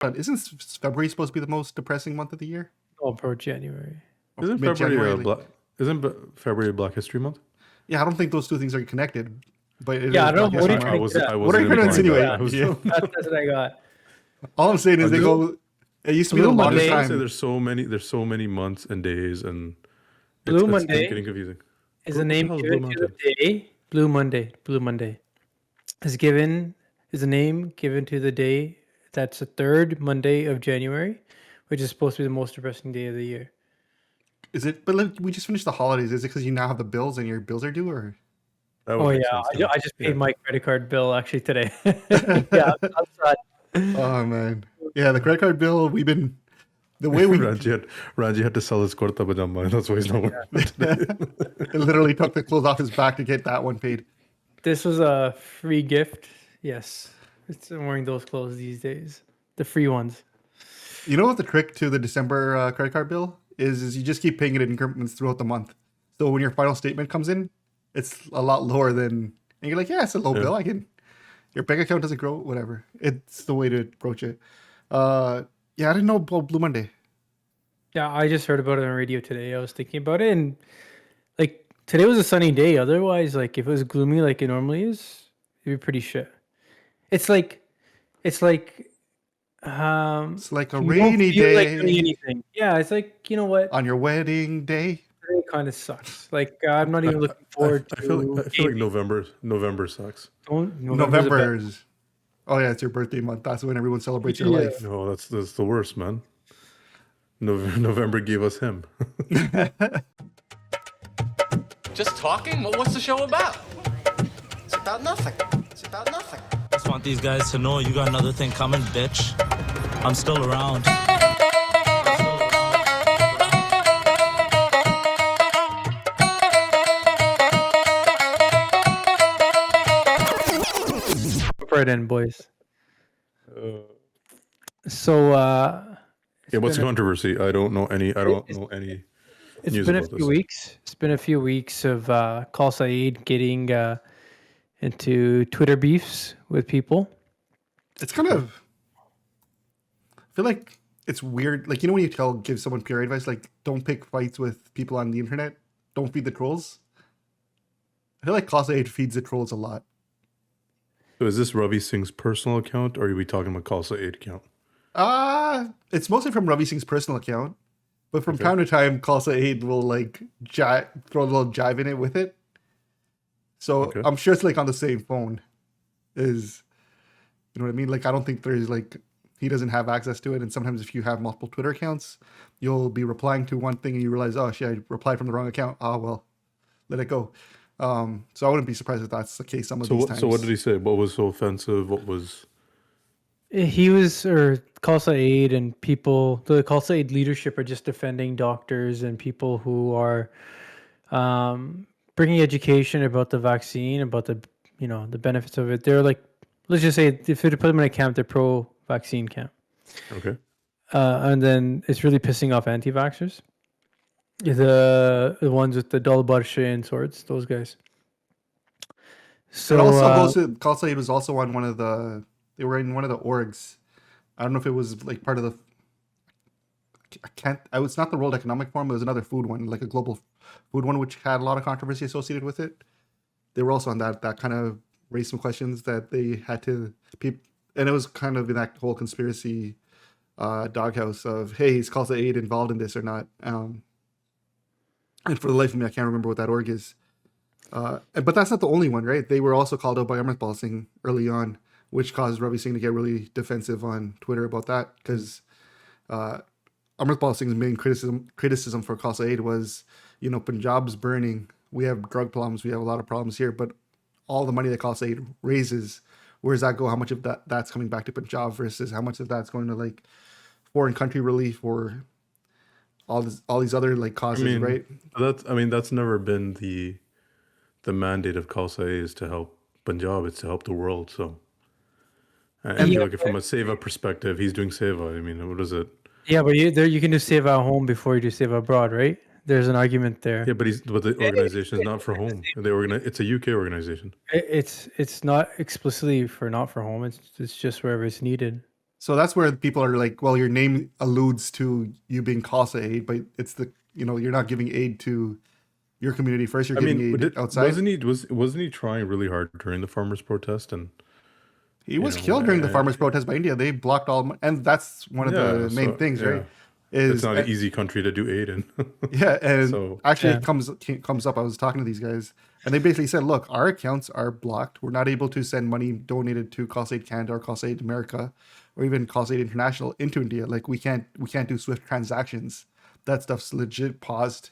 But isn't February supposed to be the most depressing month of the year? Oh, bro, January. Isn't Mid-January, February isn't February Black History Month? Yeah, I don't think those two things are connected. But it Yeah, is I don't know. What are you Black trying to get at? What are you trying to insinuate? Yeah. That's what I got. All I'm saying is they go. It used to be the longest time. There's so many months and days, and Blue Monday getting confusing. Is a name given to the day. Blue Monday is a name given to the day that's the third Monday of January, which is supposed to be the most depressing day of the year. Is it? But like, we just finished the holidays. Is it because you now have the bills and your bills are due, or? Oh yeah, I just paid my credit card bill actually today. Yeah, outside. Oh man, yeah, the credit card bill. We've been the way we Raji had to sell his kurta pajama. That's why he's not wearing it. It literally took the clothes off his back to get that one paid. This was a free gift. Yes, I'm wearing those clothes these days. The free ones. You know what the trick to the December credit card bill is you just keep paying it in increments throughout the month. So when your final statement comes in, it's a lot lower than, and you're like, yeah, it's a low bill. Your bank account doesn't grow, whatever. It's the way to approach it. Yeah, I didn't know about Blue Monday. Yeah, I just heard about it on radio today. I was thinking about it, and like today was a sunny day. Otherwise, like if it was gloomy like it normally is, it'd be pretty shit. It's like It's like a rainy day. Like doing anything. Yeah, it's like, you know what? On your wedding day. It kind of sucks. Like I'm not even looking forward to. I feel like November sucks. November's. Oh yeah, it's your birthday month. That's when everyone celebrates your life. No, that's the worst, man. November gave us him. Just talking? Well, what's the show about? It's about nothing. It's about nothing. Just want these guys to know you got another thing coming, bitch. I'm still around. Right in, boys. So what's the controversy? I don't know any. It's been a few weeks. It's been a few weeks of Khalsa getting into Twitter beefs with people. It's kind of. I feel like it's weird. Like, you know when you give someone pure advice, like don't pick fights with people on the internet. Don't feed the trolls. I feel like Khalsa feeds the trolls a lot. So is this Ravi Singh's personal account, or are we talking about Khalsa Aid account? It's mostly from Ravi Singh's personal account, but from time to time, Khalsa Aid will like throw a little jive in it with it. So I'm sure it's like on the same phone. You know what I mean? Like I don't think there's like he doesn't have access to it, and sometimes if you have multiple Twitter accounts, you'll be replying to one thing and you realize, oh shit, I replied from the wrong account. Oh well, let it go. So I wouldn't be surprised if that's the case some of these times. So what did he say? What was so offensive? What was... Khalsa Aid and people, the Khalsa Aid leadership are just defending doctors and people who are bringing education about the vaccine, about the benefits of it. They're like, let's just say if you put them in a camp, they're pro-vaccine camp. Okay. And then it's really pissing off anti-vaxxers. The ones with the dull barshe and swords, those guys. So Khalsa Aid was also on they were in one of the orgs. I don't know if it was like part of the. It's not the World Economic Forum. It was another food one, like a global food one, which had a lot of controversy associated with it. They were also on that kind of raised some questions that they had to and it was kind of in that whole conspiracy doghouse of, hey, is Khalsa Aid involved in this or not? And for the life of me, I can't remember what that org is. But that's not the only one, right? They were also called out by Amritpal Singh early on, which caused Ravi Singh to get really defensive on Twitter about that, because Amritpal Singh's main criticism for Khalsa Aid was, Punjab's burning. We have drug problems. We have a lot of problems here. But all the money that Khalsa Aid raises, where does that go? How much of that's coming back to Punjab versus how much of that's going to like foreign country relief or all these other like causes, right? That's never been the mandate of Khalsa is to help Punjab. It's to help the world. So, and if you look at it from a seva perspective, he's doing seva. I mean, what is it? Yeah, but you can do seva at home before you do seva abroad, right? There's an argument there. Yeah, but the organization is not for home. It's a UK organization. It's not explicitly not for home. It's just wherever it's needed. So that's where people are like, well, your name alludes to you being Khalsa aid, but it's the you're not giving aid to your community first. You're I giving mean, aid outside. wasn't he trying really hard during the farmers' protest? And He was killed during the farmers' protest by India. They blocked all, and that's one of yeah, the main so things, right? yeah, it's not an easy country to do aid in. Yeah, and So actually, Yeah. it comes up. I was talking to these guys, and they basically said, "Look, our accounts are blocked. We're not able to send money donated to Cause Aid Canada or Cause Aid America, or even Cause Aid International into India. Like we can't do SWIFT transactions. That stuff's legit paused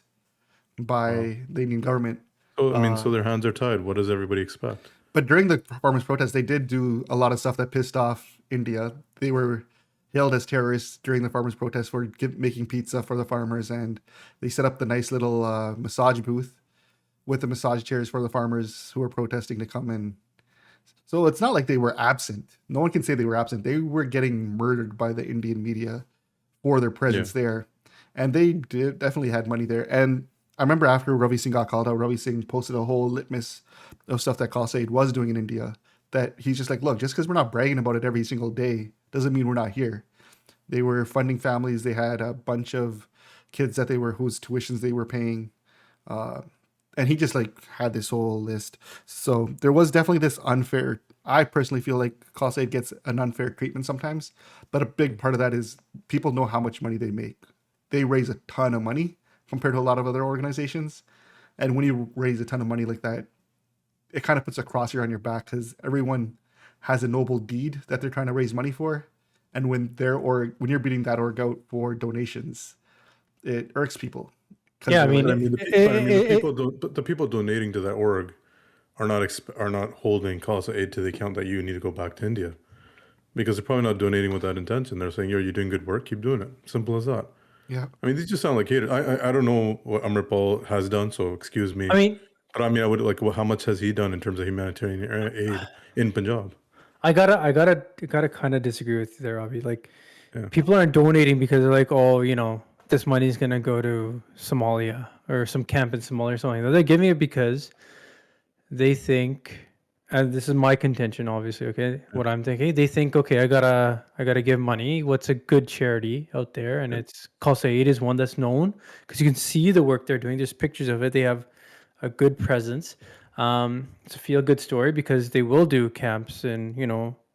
by the Indian government." so I mean, so their hands are tied. What does everybody expect? But during the farmers' protest, they did do a lot of stuff that pissed off India. They were hailed as terrorists during the farmers' protest for making pizza for the farmers, and they set up the nice little massage booth with the massage chairs for the farmers who were protesting to come in. So it's not like they were absent. No one can say they were absent. They were getting murdered by the Indian media for their presence there, and they definitely had money there. And I remember after Ravi Singh got called out, Ravi Singh posted a whole litmus of stuff that Khalsa Aid was doing in India. That he's just like, look, just because we're not bragging about it every single day doesn't mean we're not here. They were funding families. They had a bunch of kids that whose tuitions they were paying, and he just like had this whole list. So there was definitely this unfair. I personally feel like Khalsa Aid gets an unfair treatment sometimes, but a big part of that is people know how much money they make. They raise a ton of money compared to a lot of other organizations, and when you raise a ton of money like that, it kind of puts a crosshair on your back because everyone has a noble deed that they're trying to raise money for, and when when you're beating that org out for donations, it irks people. Yeah, I they're mean, But I like, mean, the people donating to that org are not holding Khalsa Aid to the account that you need to go back to India, because they're probably not donating with that intention. They're saying, "Yo, you're doing good work, keep doing it." Simple as that. yeah, I mean, these just sound like haters. I don't know what Amripal has done, so excuse me. I mean, But I mean, I would like, well, how much has he done in terms of humanitarian aid in Punjab? I gotta kind of disagree with you there, Ravi. Like, Yeah. people aren't donating because they're like, oh, this money's gonna go to Somalia or some camp in Somalia or something. They're giving it because they think, and this is my contention, obviously. Okay, what I'm thinking, they think, okay, I gotta give money. What's a good charity out there? And it's Khalsa Aid is one that's known because you can see the work they're doing. There's pictures of it. They have a good presence. It's a feel good story because they will do camps in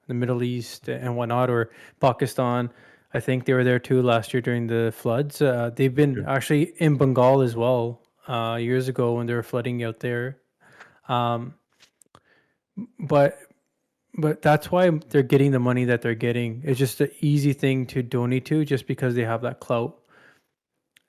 the Middle East and whatnot, or Pakistan. I think they were there too last year during the floods. They've been actually in Bengal as well years ago when they were flooding out there. Um, but that's why they're getting the money that they're getting. It's just an easy thing to donate to, just because they have that clout.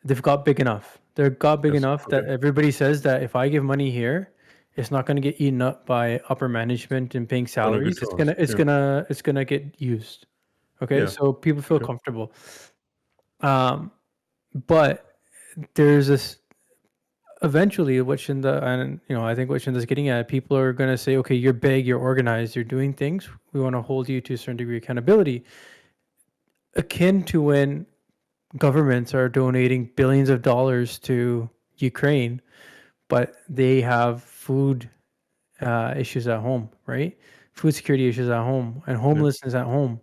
They've got big enough. They're got big Yes, enough that okay. everybody says that if I give money here, it's not going to get eaten up by upper management and paying Done a good salaries. It's cause. gonna it's Yeah. gonna it's gonna get used. Okay, Yeah. so people feel Okay. comfortable. But there's this eventually what Shinda, and I think what Shinda's getting at, people are gonna say, okay, you're big, you're organized, you're doing things. We want to hold you to a certain degree of accountability, akin to when governments are donating billions of dollars to Ukraine, but they have food issues at home, right? Food security issues at home and homelessness at home.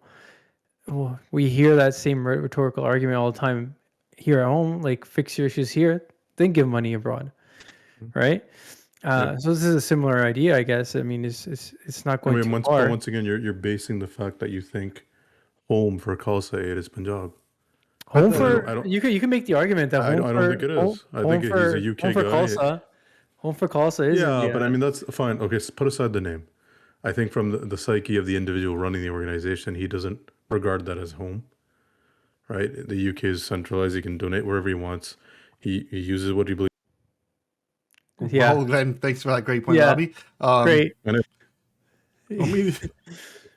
Well, we hear that same rhetorical argument all the time here at home, like fix your issues here, then give money abroad, right? So this is a similar idea, I guess. I mean, it's not I going mean, too far. once again, you're basing the fact that you think home for Khalsa Aid is Punjab. Home I for don't- you can make the argument that I home don't think it is. I think he's a UK home for guy. Khalsa. Home for Khalsa is Yeah, India. but I mean, that's fine. Okay, so put aside the name. I think from the psyche of the individual running the organization, he doesn't regard that as home, right? The UK is centralized. He can donate wherever he wants. He uses what he believes. Yeah. Well, Glenn, thanks for that great point, Yeah. Robbie. Great. And it, I mean,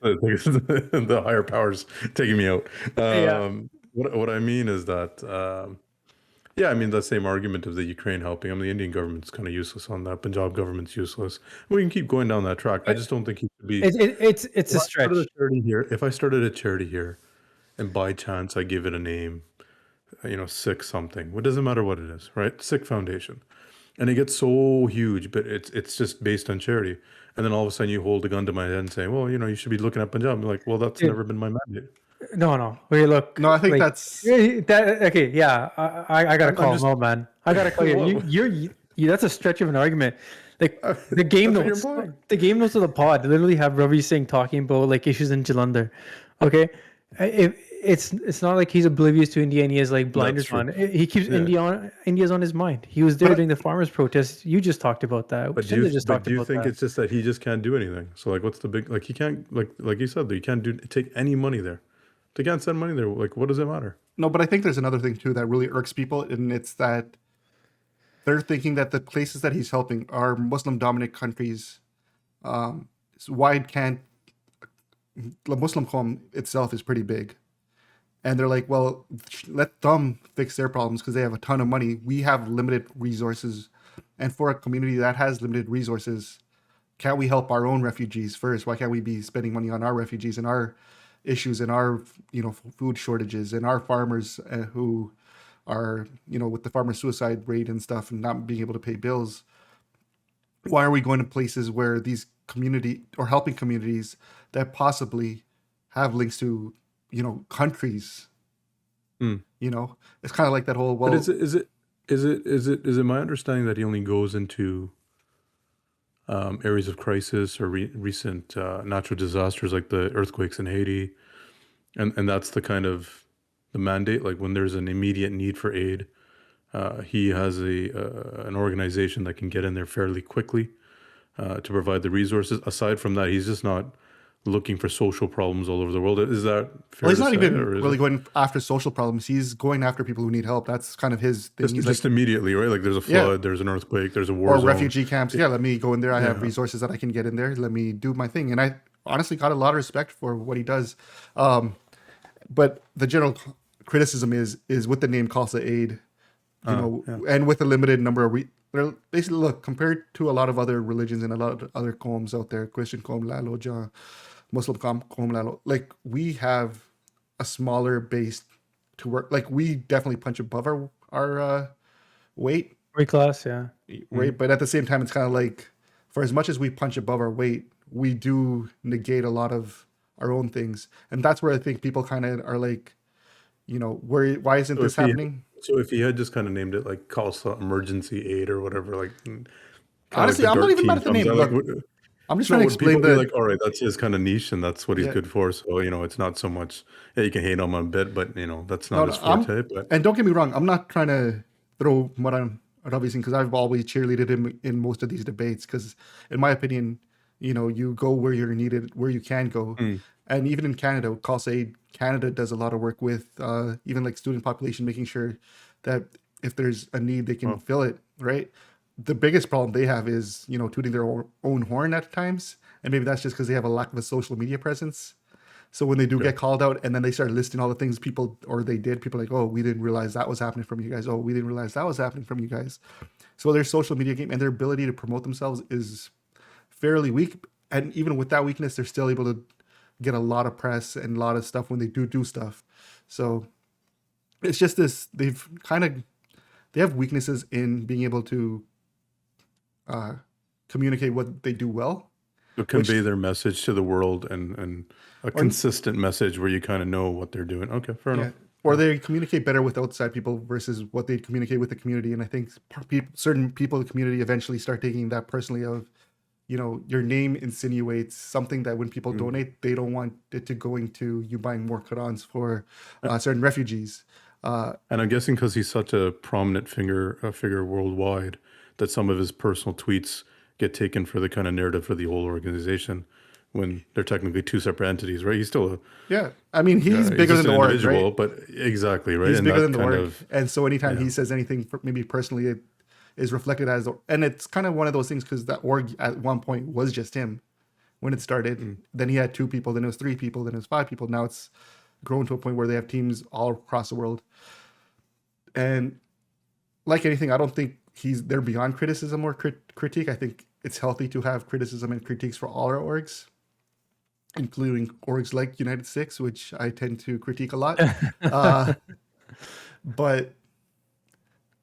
the higher powers taking me out. Yeah. What I mean is that, yeah, I mean, that same argument of the Ukraine helping. I mean, the Indian government's kind of useless on that. Punjab government's useless. We can keep going down that track. I just don't think he should be. It's a If I stretch. started a charity here, if I started a charity here, and by chance I give it a name, Sikh something. It doesn't matter what it is, right? Sikh Foundation, and it gets so huge, but it's just based on charity. And then all of a sudden you hold a gun to my head and say, well, you should be looking at Punjab. I'm like, well, that's Dude. never been my mandate. No. Wait, look. No, I think like, that's. okay. Yeah, I gotta I'm call just him out, man. I gotta call you. What- You. That's a stretch of an argument. Like the game that's what you're notes. implying. The game notes of the pod literally have Ravi Singh talking about like issues in Jalandhar. Okay, it's not like he's oblivious to India and he has like blinders true. on. He keeps Yeah. India's on his mind. He was there But during the farmers' protests. You just talked about that. But Shinder just talked do you about think that. it's just that he just can't do anything? So like, what's the big like? He can't like you said, you can't take any money there. They can't send money there. Like, what does it matter? no, but I think there's another thing too that really irks people, and it's that they're thinking that the places that he's helping are Muslim-dominant countries. Why can't the Muslim Qawm itself is pretty big, and they're like, well, let them fix their problems because they have a ton of money. We have limited resources, and for a community that has limited resources, can't we help our own refugees first? Why can't we be spending money on our refugees and our issues and our food shortages and our farmers who are with the farmer suicide rate and stuff and not being able to pay bills? Why are we going to places where these community or helping communities that possibly have links to countries? It's kind of like that whole, well, But is it my understanding that he only goes into areas of crisis or recent natural disasters like the earthquakes in Haiti, and that's the kind of the mandate. Like when there's an immediate need for aid, he has an organization that can get in there fairly quickly to provide the resources. Aside from that, he's just not looking for social problems all over the world. Is that fair? well, he's to not say, even or is really it going after social problems. He's going after people who need help. That's kind of his thing. He's just like, immediately, right? Like there's a flood, there's an earthquake, there's a war or zone. refugee camps. Yeah, let me go in there. I have resources that I can get in there. Let me do my thing. And I honestly got a lot of respect for what he does. But the general criticism is with the name Khalsa Aid, and with a limited number of basically, look, compared to a lot of other religions and a lot of other qawms out there, Christian qawm, Lalo, Muslim qawm, Lalo, like we have a smaller base to work. Like we definitely punch above our weight. Weight class, yeah. Right, but at the same time, it's kind of like, for as much as we punch above our weight, we do negate a lot of our own things, and that's where I think people kind of are like, why isn't this happening? So if he had just kind of named it like Khalsa Emergency Aid or whatever, like Honestly, I'm not even mad at the name. Look, I'm just trying to explain the. Like, all right, that's his kind of niche, and that's what he's good for. So it's not so much. Yeah, you can hate him a bit, but that's not his forte. But and don't get me wrong, I'm not trying to throw mud on Ravi Singh because I've always cheerleaded him in most of these debates. Because in my opinion, you go where you're needed, where you can go. And even in Canada, Khalsa Aid Canada does a lot of work with even like student population, making sure that if there's a need, they can fill it, right? The biggest problem they have is, tooting their own horn at times. And maybe that's just because they have a lack of a social media presence. So when they do get called out and then they start listing all the things people are like, oh, we didn't realize that was happening from you guys. Oh, we didn't realize that was happening from you guys. So their social media game and their ability to promote themselves is fairly weak. And even with that weakness, they're still able to get a lot of press and a lot of stuff when they do stuff. So it's just this, they have weaknesses in being able to communicate what they do well. to convey their message to the world and a consistent message where you kind of know what they're doing. Okay, fair enough. Or they communicate better with outside people versus what they communicate with the community. And I think certain people in the community eventually start taking that personally of, your name insinuates something that when people donate, they don't want it to go into you buying more Qurans for certain refugees. And I'm guessing because he's such a prominent figure worldwide, that some of his personal tweets get taken for the kind of narrative for the whole organization when they're technically two separate entities, right? He's still I mean, he's bigger than the org, right? But exactly, right? He's and bigger than the kind org. And so anytime he says anything, maybe personally, it is reflected as, and it's kind of one of those things because that org at one point was just him when it started. Then he had 2 people, then it was 3 people, then it was 5 people. Now it's grown to a point where they have teams all across the world. And like anything, I don't think they're beyond criticism or critique. I think it's healthy to have criticism and critiques for all our orgs, including orgs like United Six, which I tend to critique a lot. But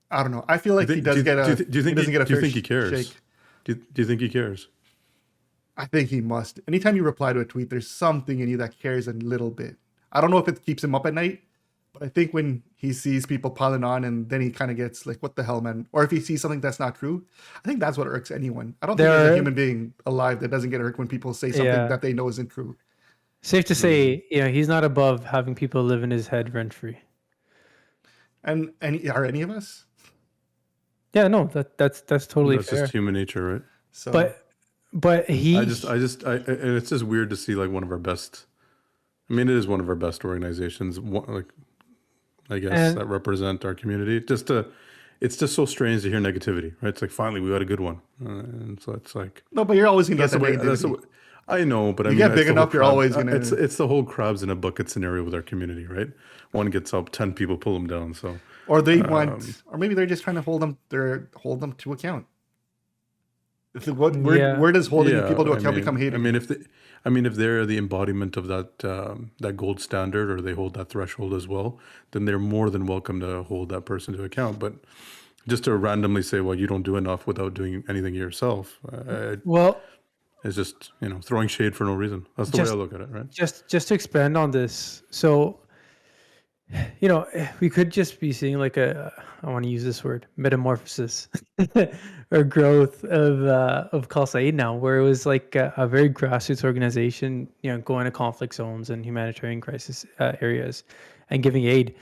I don't know. I feel like he does get a. Do you think he cares? Shake. Do you think he cares? I think he must. Anytime you reply to a tweet, there's something in you that cares a little bit. I don't know if it keeps him up at night, but I think when he sees people piling on and then he kind of gets like, what the hell, man? Or if he sees something that's not true, I think that's what irks anyone. I don't think there's a human being alive that doesn't get irked when people say something that they know isn't true. Safe to say, he's not above having people live in his head rent free. And are any of us? Yeah, no, that's totally That's fair. just human nature, right? So, but and it's just weird to see like one of our best. I mean, it is one of our best organizations. I guess that represent our community. It's just so strange to hear negativity, right? It's like finally we got a good one, and so it's like no, but you're always gonna get that's the the way. negativity. I know, but I mean, get it's big the whole enough, you're always gonna. It's the whole crabs in a bucket scenario with our community, right? One gets up, 10 people pull them down. So, or they want, or maybe they're just trying to hold them to account. Where does holding people to account become hating? I mean, if they're the embodiment of that gold standard, or they hold that threshold as well, then they're more than welcome to hold that person to account. But just to randomly say, well, you don't do enough without doing anything yourself, it's just throwing shade for no reason. That's the way I look at it, right? Just to expand on this, so we could just be seeing like I want to use this word, metamorphosis or growth of Khalsa now, where it was like a very grassroots organization, going to conflict zones and humanitarian crisis areas and giving aid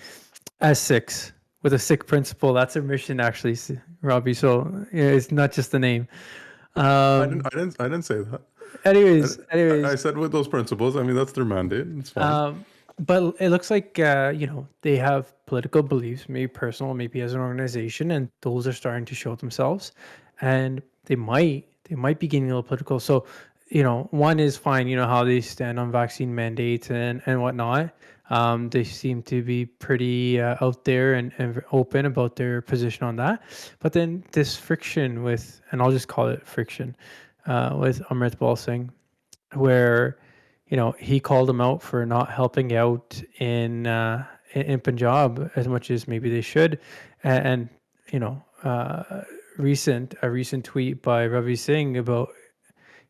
as Sikhs with a Sikh principle. That's their mission, actually, Ravi. So it's not just the name. I didn't say that. Anyways, I said with those principles. I mean, that's their mandate. It's fine. But it looks like they have political beliefs, maybe personal, maybe as an organization, and those are starting to show themselves, and they might be getting a little political. So, one is fine. How they stand on vaccine mandates and whatnot. They seem to be pretty out there and open about their position on that. But then this friction with, and I'll just call it friction, with Amritpal Singh, where he called them out for not helping out in Punjab as much as maybe they should, and a recent tweet by Ravi Singh about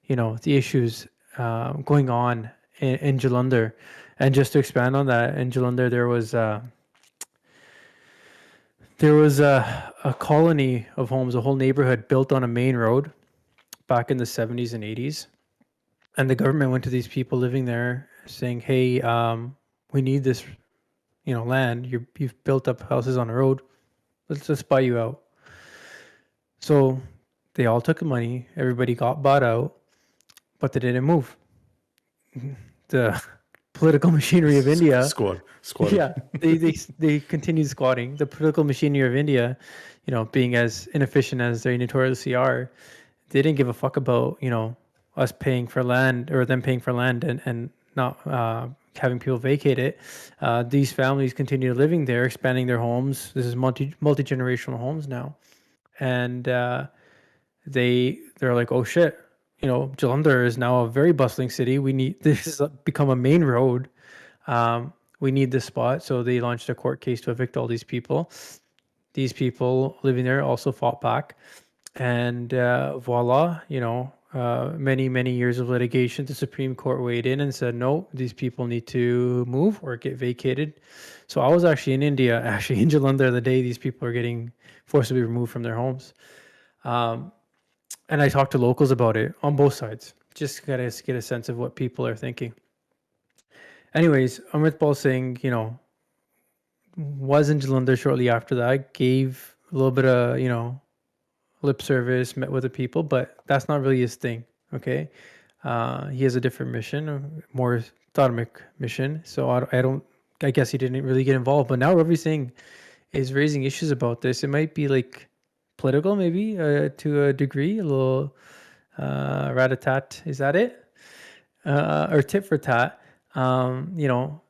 the issues going on in Jalandhar. And just to expand on that, in Jalandhar there was a colony of homes, a whole neighborhood built on a main road back in the 70s and 80s. And the government went to these people living there saying, hey, we need this, land. You've built up houses on the road. Let's just buy you out. So they all took the money. Everybody got bought out, but they didn't move. The political machinery of India. Squad. Yeah, they continued squatting. The political machinery of India, being as inefficient as they notoriously are, they didn't give a fuck about, us paying for land or them paying for land and not having people vacate it. These families continue living there, expanding their homes. This is multi-generational homes now. And they're like, oh shit, Jalandhar is now a very bustling city. This has become a main road. We need this spot. So they launched a court case to evict all these people. These people living there also fought back. And voila, many years of litigation, the Supreme Court weighed in and said, no, these people need to move or get vacated. So I was actually in India, in Jalandhar, the day these people are getting forcibly removed from their homes. And I talked to locals about it on both sides, just to get a sense of what people are thinking. Anyways, Amritpal Singh, was in Jalandhar shortly after that, gave a little bit of, lip service, met with the people, but that's not really his thing. Okay. He has a different mission, a more dharmic mission. So I guess he didn't really get involved, but now Ravi Singh is raising issues about this. It might be like political, maybe to a degree, a little rat-a-tat. Is that it? Or tit for tat. Amritpal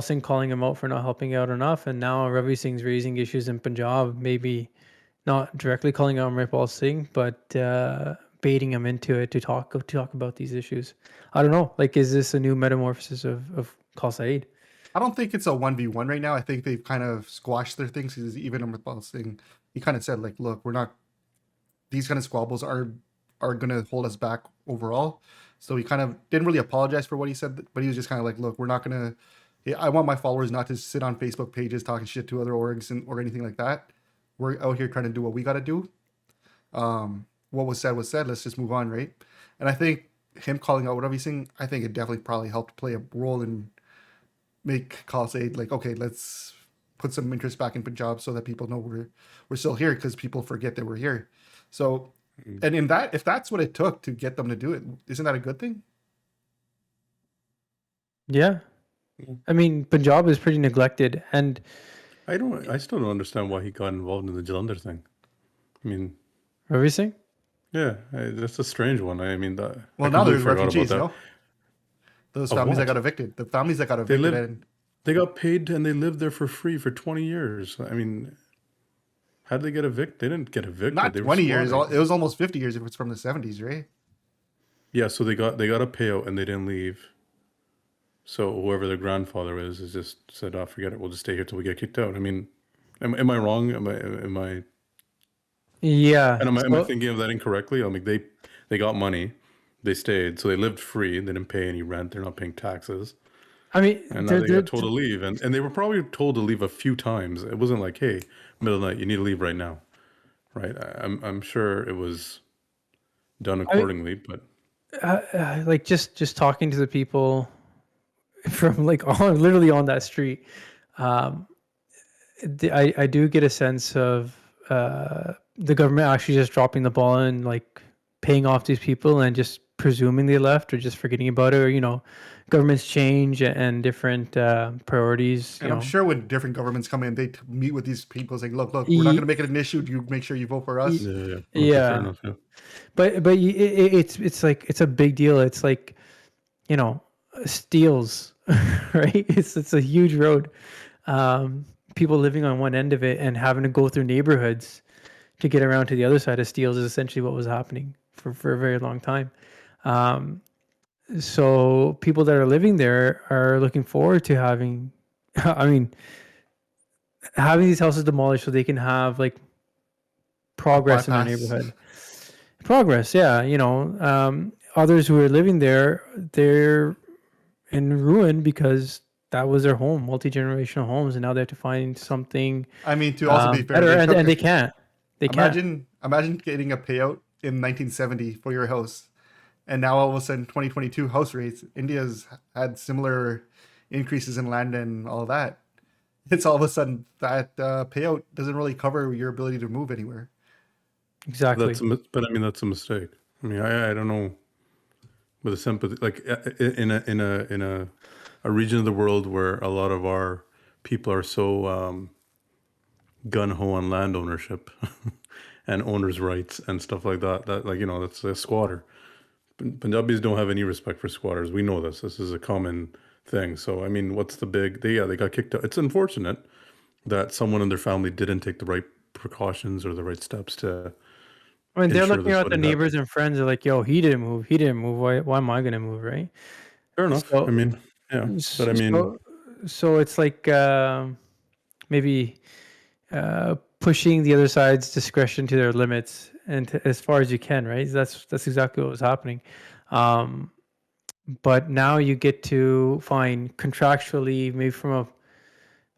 Singh calling him out for not helping out enough. And now Ravi Singh's raising issues in Punjab, maybe not directly calling out Amritpal Singh, but baiting him into it to talk about these issues. I don't know. Like, is this a new metamorphosis of Khalsa? I don't think it's a 1v1 right now. I think they've kind of squashed their things. Even Amritpal Singh, he kind of said, like, look, we're not, these kind of squabbles are going to hold us back overall. So he kind of didn't really apologize for what he said, but he was just kind of like, look, we're not gonna. I want my followers not to sit on Facebook pages talking shit to other orgs or anything like that. We're out here trying to do what we got to do. What was said was said. Let's just move on, right? And I think him calling out whatever he's saying, I think it definitely probably helped play a role in make Khalsa like, okay, let's put some interest back in Punjab so that people know we're still here, because people forget that we're here. So, and in that, if that's what it took to get them to do it, isn't that a good thing? Yeah. I mean, Punjab is pretty neglected, and I still don't understand why he got involved in the Jalandhar thing. I mean, Ravi Singh? yeah, that's a strange one. I mean, that. Well, I now completely there's forgot refugees, about that. no? Those Of families that what? got evicted. The families that got They evicted. lived. They got paid and they lived there for free for 20 years. I mean, how did they get evicted? They didn't get evicted. Not They were 20 years. squatting. It was almost 50 years if it's from the 70s, right? Yeah, so they got a payout and they didn't leave. So whoever their grandfather is just said, "Oh, forget it. We'll just stay here till we get kicked out." I mean, am I wrong? Am I Yeah. am I So, thinking of that incorrectly? I mean, they got money, they stayed, so they lived free. They didn't pay any rent. They're not paying taxes, I mean, and now they got told to leave. And they were probably told to leave a few times. It wasn't like, "Hey, middle of the night, you need to leave right now," right? I'm sure it was done accordingly, but like just talking to the people from like literally on that street, um, I do get a sense of the government actually just dropping the ball and like paying off these people and just presuming they left or just forgetting about it, or governments change and different priorities. And I'm sure when different governments come in, they meet with these people saying, look, we're not going to make it an issue. You make sure you vote for us. yeah. Okay, Yeah. fair enough. Yeah. But it's like it's a big deal. It's like Steels, right? It's a huge road. People living on one end of it and having to go through neighborhoods to get around to the other side of Steels is essentially what was happening for a very long time. So people that are living there are looking forward to having, I mean, having these houses demolished so they can have like progress in their bypass. neighborhood. Progress, yeah. Others who are living there, they're in ruin because that was their home, multi-generational homes, and now they have to find something I mean, to also be fair, better, they took and they can't. They can't. imagine getting a payout in 1970 for your house, and now all of a sudden 2022 house rates. India's had similar increases in land and all that. It's all of a sudden that payout doesn't really cover your ability to move anywhere. Exactly. But I mean, that's a mistake. I mean, I don't know. With a sympathy, like in a region of the world where a lot of our people are so gun ho on land ownership and owners' rights and stuff like that. That that's a squatter. Punjabis don't have any respect for squatters. We know this. This is a common thing. So I mean, what's the big? They got kicked out. It's unfortunate that someone in their family didn't take the right precautions or the right steps to. I mean, they're ensure looking this at the wouldn't happen. neighbors and friends. They're like, "Yo, he didn't move. He didn't move. Why am I going to move?" Right? Fair enough. So- I mean, yeah, but I mean, So it's like maybe pushing the other side's discretion to their limits and as far as you can, right? That's exactly what was happening. But now you get to find contractually, maybe from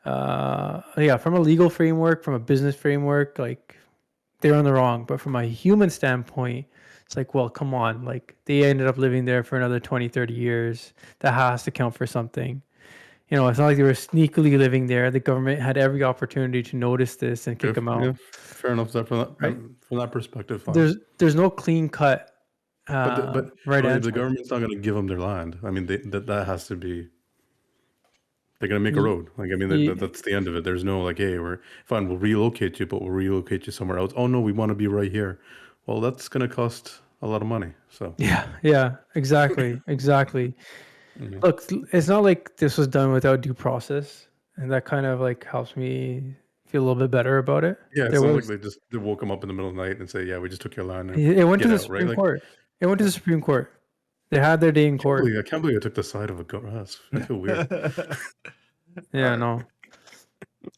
from a legal framework, from a business framework, like they're on the wrong. But from a human standpoint, it's like, well, come on, like they ended up living there for another 20, 30 years. That has to count for something. It's not like they were sneakily living there. The government had every opportunity to notice this and kick them out. yeah, fair enough. From that perspective, fine. There's no clean cut But right answer. the government's not going to give them their land. I mean, that has to be. They're going to make a road. Like I mean, that's the end of it. There's no like, hey, we're fine. We'll relocate you, but we'll relocate you somewhere else. Oh no, we want to be right here. Well, that's going to cost a lot of money. So Yeah, exactly. Look, it's not like this was done without due process, and that kind of like helps me feel a little bit better about it. yeah, it's not like they woke them up in the middle of the night and say, yeah, we just took your land. And It went to the out, Supreme right? Court. It went to the Supreme Court. They had their day in court. I can't believe I took the side of a goat. I feel weird. Yeah, no.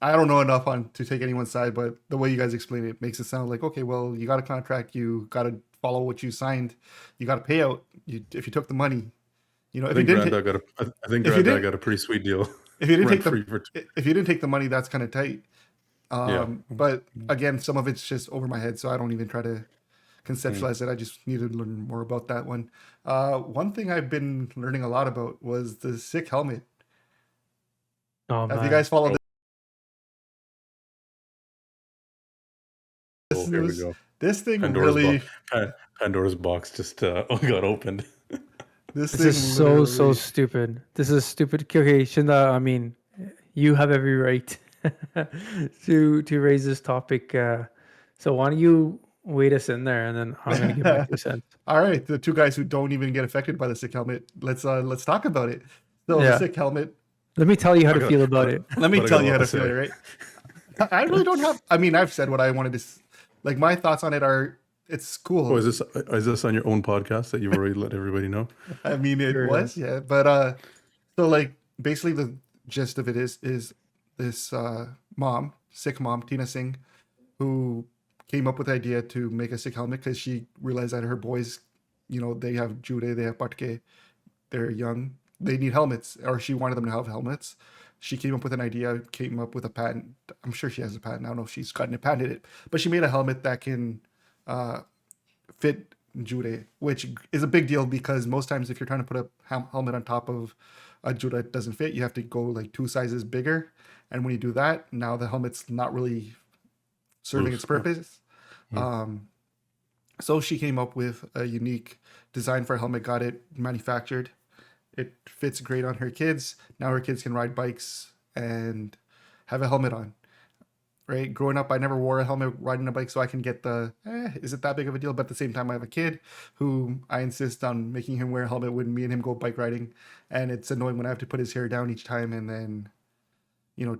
I don't know enough to take anyone's side, but the way you guys explain it makes it sound like, okay, well, you got a contract, you got to follow what you signed, you got a payout. If you took the money, I if you think didn't, I think if you Granddad didn't, got a pretty sweet deal. if you didn't take Rent the, free for if you didn't take the money, that's kind of tight. yeah. But again, some of it's just over my head, so I don't even try to conceptualize it. I just need to learn more about that one. One thing I've been learning a lot about was the Sikh helmet. Oh Have you man. guys followed Oh, this here we news? go. This thing Pandora's really, box. Pandora's box just got opened. this This thing is so literally, stupid. This is stupid. Okay, Shinda, I mean, you have every right to raise this topic. So why don't you wait us in there, and then I'm gonna give my 2 cents. All right, the two guys who don't even get affected by the Sikh helmet. Let's talk about it. So the Yeah. Sikh helmet. Let me tell you how to got- feel about it. Let me What I tell got you a how lot to to feel it. say. Right? I really don't have. I mean, I've said what I wanted to. Like my thoughts on it are, it's cool. Oh, is this on your own podcast that you've already let everybody know? I mean, it Sure, was, yeah. But so like basically the gist of it is this mom, Sikh mom, Tina Singh, who came up with the idea to make a Sikh helmet because she realized that her boys, they have Jude, they have Patke, they're young, they need helmets, or she wanted them to have helmets. She came up with an idea, came up with a patent. I'm sure she has a patent. I don't know if she's gotten it patented it, but she made a helmet that can fit Jude, which is a big deal because most times if you're trying to put a helmet on top of a Jude that doesn't fit, you have to go like 2 sizes bigger. And when you do that, now the helmet's not really serving its purpose. So she came up with a unique design for a helmet, got it manufactured. It fits great on her kids. Now her kids can ride bikes and have a helmet on. Right? Growing up, I never wore a helmet riding a bike, so I can get is it that big of a deal? But at the same time, I have a kid who I insist on making him wear a helmet when me and him go bike riding. And it's annoying when I have to put his hair down each time and then,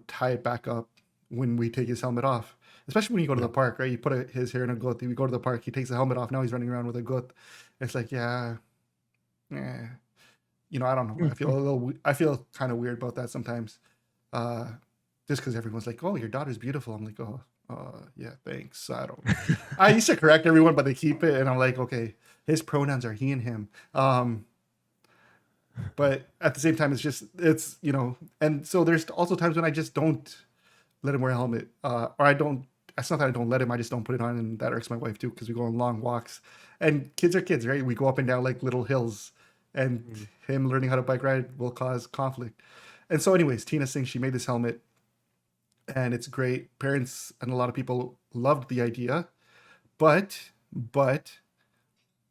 tie it back up when we take his helmet off. Especially when you go to the park, right? You put his hair in a gut, we go to the park, he takes the helmet off, now he's running around with a gut. It's like, yeah. I don't know. I feel kind of weird about that sometimes. Just because everyone's like, "Oh, your daughter's beautiful." I'm like, "Oh, yeah, thanks." I used to correct everyone, but they keep it, and I'm like, "Okay, his pronouns are he and him." But at the same time, it's and so there's also times when I just don't let him wear a helmet, or I don't. It's not that I don't let him; I just don't put it on, and that irks my wife too because we go on long walks, and kids are kids, right? We go up and down like little hills, and him learning how to bike ride will cause conflict. And so, anyways, Tina Singh, she made this helmet. And it's great. Parents and a lot of people loved the idea, but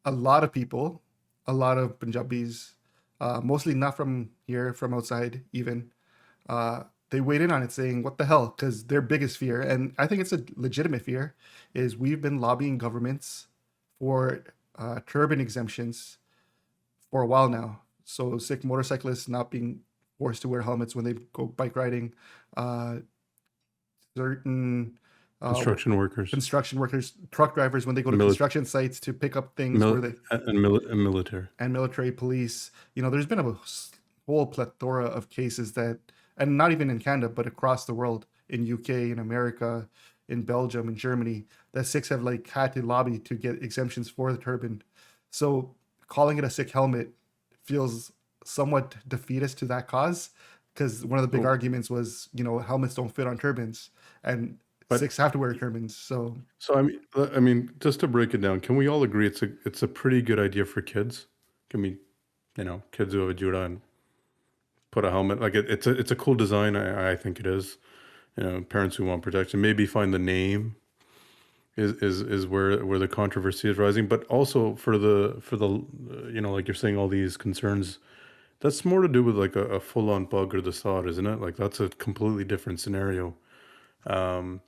a lot of people, a lot of Punjabis, mostly not from here, from outside even, they weighed in on it saying, "What the hell?" Because their biggest fear, and I think it's a legitimate fear, is we've been lobbying governments for turban exemptions for a while now. So Sikh motorcyclists not being forced to wear helmets when they go bike riding. Certain Construction workers, truck drivers when they go to construction sites to pick up things and military and military police. There's been a whole plethora of cases that, and not even in Canada, but across the world, in UK, in America, in Belgium, in Germany, that Sikhs have had to lobby to get exemptions for the turban. So calling it a Sikh helmet feels somewhat defeatist to that cause. Because one of the big arguments was, helmets don't fit on turbans, and Sikhs have to wear turbans. So I mean, just to break it down, can we all agree it's a pretty good idea for kids? Can we, kids who have a juda and put a helmet it's a cool design. I think it is. Parents who want protection maybe find the name is where the controversy is rising, but also for the like you're saying, all these concerns. That's more to do with a full-on bug or the sod, isn't it? That's a completely different scenario than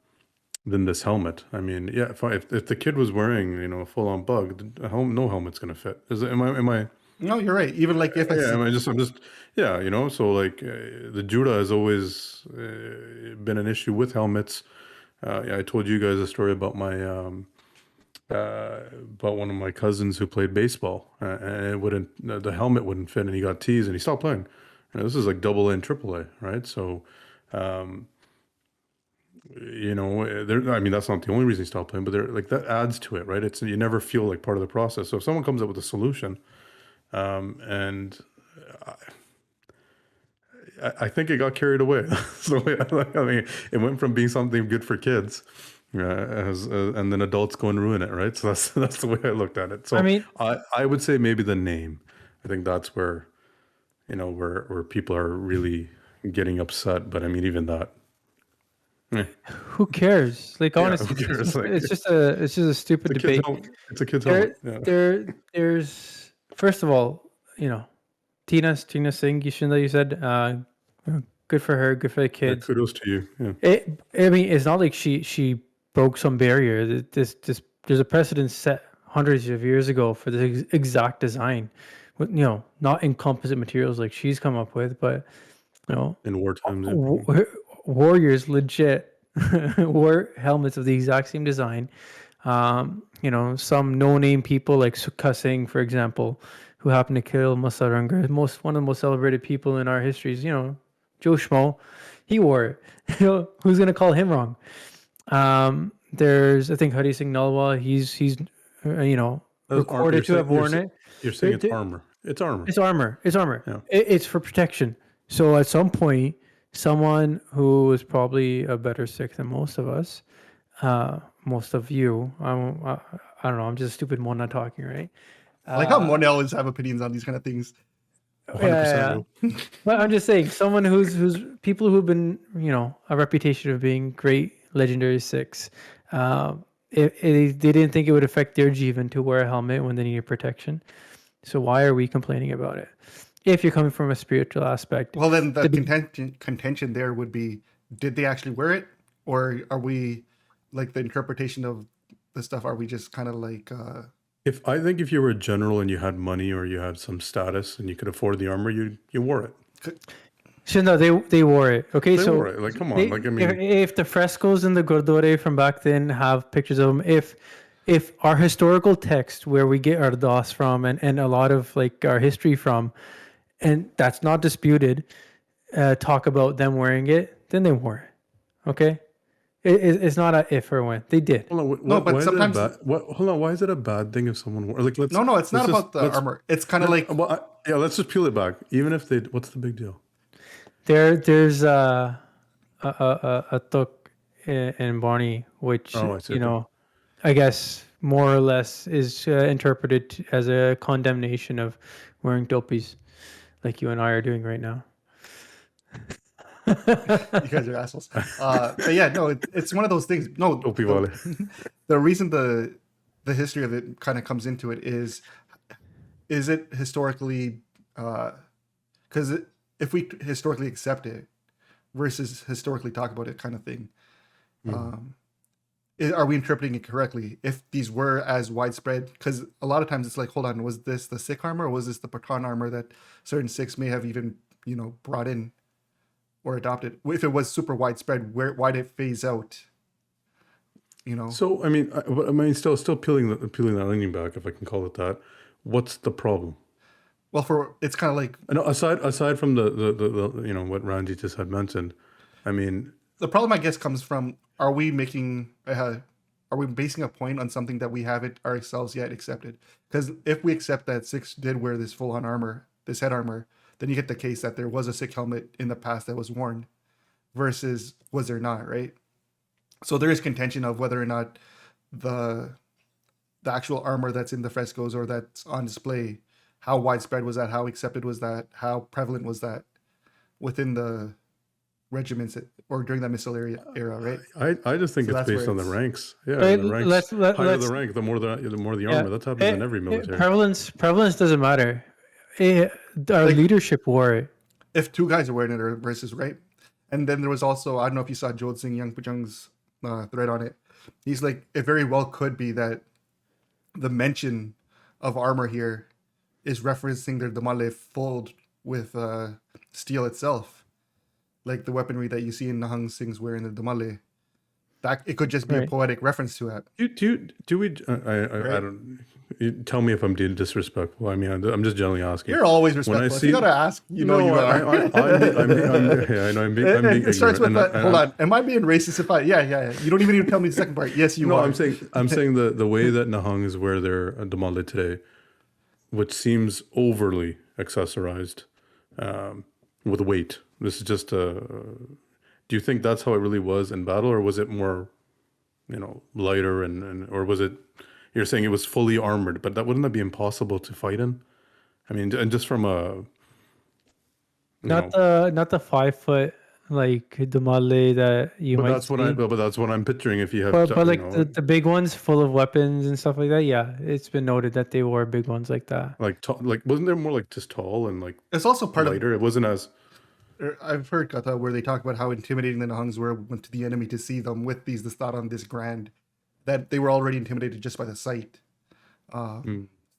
this helmet. I mean, yeah, if the kid was wearing, a full-on bug, no helmet's gonna fit. Am I? No, you're right. Even if it's I'm just yeah, so the Judah has always been an issue with helmets. I told you guys a story about about one of my cousins who played baseball, and the helmet wouldn't fit, and he got teased, and he stopped playing. This is like AA and AAA, right? So, you know, I mean, that's not the only reason you stop playing, but they're like that adds to it, right? It's you never feel like part of the process. So if someone comes up with a solution, and I think it got carried away. So I mean, it went from being something good for kids, and then adults go and ruin it, right? So that's the way I looked at it. So I mean, I would say maybe the name. I think that's where, you know, where people are really getting upset. But I mean, even that. who cares? Like, Yeah, honestly, who cares? Like, it's just a stupid the kids debate. it's a kid's There, helmet. Yeah. there's first of all, you know, Tina Singh, you said, good for her, good for the Yeah, kids. kudos to you. Yeah. I mean, it's not like she broke some barrier. There's a precedent set hundreds of years ago for this exact design, with, you know, not in composite materials like she's come up with, but you know, In war times. warriors legit wore helmets of the exact same design. You know, some no-name people like Sukha Singh, for example, who happened to kill Masaranga, one of the most celebrated people in our histories. You know, Joe Schmo, he wore it. You know, who's gonna call him wrong? There's I think Hari Singh Nalwar. He's you know, recorded to have worn it. You're saying it's armor. It's armor. It's armor. It's armor. Yeah. It's for protection. So at some point, someone who is probably a better Sikh than most of us, most of you, I don't know. I'm just a stupid one not talking, right? I like how Mone always have opinions on these kind of things. 100%. Yeah. But I'm just saying, someone who's people who've been, you know, a reputation of being great legendary Sikhs. They didn't think it would affect their Jivan to wear a helmet when they needed protection. So why are we complaining about it? If you're coming from a spiritual aspect. Well, then the contention there would be, did they actually wear it? Or are we, like the interpretation of the stuff, are we just kind of like... I think if you were a general and you had money or you had some status and you could afford the armor, you wore it. So no, they wore it. Okay, They wore it. Like, come on. Like, I mean, if the frescoes in the Gurdwara from back then have pictures of them, if our historical text where we get our das from and a lot of like our history from, and that's not disputed, talk about them wearing it, then they wore it. Okay, it's not a if or when they did. hold on, No, but why sometimes- is it hold on, why is it a bad thing if someone wore like? No, it's not about the armor. It's kind of like... Yeah, let's just peel it back. Even if they, what's the big deal? There's a tuk in Barney, which Oh, I see, you okay. know, I guess more or less is interpreted as a condemnation of wearing doppies, like you and I are doing right now. You guys are assholes. But yeah, no, it's one of those things. No, Dopey Wale. the reason the history of it kind of comes into it is it historically... Because if we historically accept it versus historically talk about it kind of thing, are we interpreting it correctly? If these were as widespread, because a lot of times it's like, hold on, was this the Sikh armor or was this the Pathan armor that certain Sikhs may have even, you know, brought in or adopted? If it was super widespread, why did it phase out? You know? So I mean, still peeling that onion back, if I can call it that. What's the problem? Well, it's kind of like... I know, aside from the you know what Ranji just had mentioned, I mean, the problem, I guess, comes from, are we basing a point on something that we haven't ourselves yet accepted? Because if we accept that Sikhs did wear this full-on armor, this head armor, then you get the case that there was a Sikh helmet in the past that was worn versus was there not, right? So there is contention of whether or not the actual armor that's in the frescoes or that's on display, how widespread was that? How accepted was that? How prevalent was that within the regiments or during that missile era, right? I just think So it's that's based where on the it's- ranks. Yeah, Right, the ranks. let's- Higher the rank, the more the armor. That's happens in every military. Prevalence doesn't matter. Our leadership wore it. If two guys are wearing it or versus, right? And then there was also, I don't know if you saw Jodh Singh Young Pujang's thread on it. He's like, it very well could be that the mention of armor here is referencing their damale fold with steel itself. Like the weaponry that you see in Nahang Singh's wearing the damale. That it could just be a Right. poetic reference to it. Do we? I don't. tell me if I'm being disrespectful. I mean, I'm just generally asking. You're always When I respectful. If see, you gotta ask, you know you are. yeah, I know I'm being It starts ignorant. with that. Hold on. Am I being racist if I? Yeah. You don't even need to tell me the second part. Yes, you No, are. I'm saying the way that Nahangs wear their damale today, which seems overly accessorized, with weight. This is just a. Do you think that's how it really was in battle, or was it more, lighter and or was it? You're saying it was fully armored, but wouldn't that be impossible to fight in? I mean, and just from a, you know, Not the 5 foot like Dumale that you but might that's what I, see. but that's what I'm picturing. If you have, But like the big ones full of weapons and stuff like that, yeah, it's been noted that they wore big ones like that. like tall, like wasn't there more like just tall and like It's also part of. lighter? It wasn't as. I've heard Kata where they talk about how intimidating the Nahangs were to the enemy to see them with these thought on this grand, that they were already intimidated just by the sight.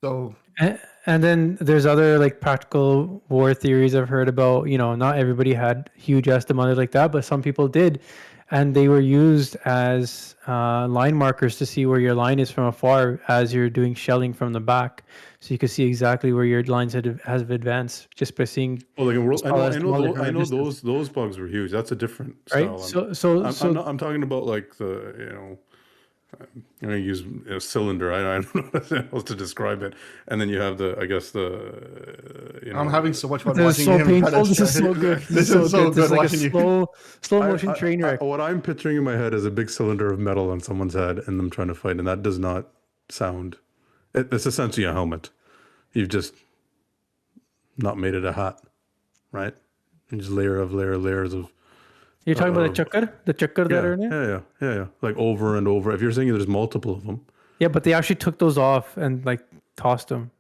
So And then there's other like practical war theories I've heard about. Not everybody had huge estimates like that, but some people did, and they were used as line markers to see where your line is from afar as you're doing shelling from the back, so you can see exactly where your lines have advanced just by seeing. Oh, like in world, I as know, smaller from I a know distance. those bugs were huge. That's a different Right. style. I'm talking about like the I'm gonna use a cylinder. I don't know what else to describe it. And then you have I guess I'm having so much fun This is watching so him. painful. This is so good. This is so This good is like a watching you. slow motion train wreck. What I'm picturing in my head is a big cylinder of metal on someone's head and them trying to fight, and that does not sound. It's essentially a helmet. You've just not made it a hat, right? And just layers of. You're talking about the chakkar that are in it? Yeah. Like over and over. If you're saying there's multiple of them. Yeah, but they actually took those off and like tossed them.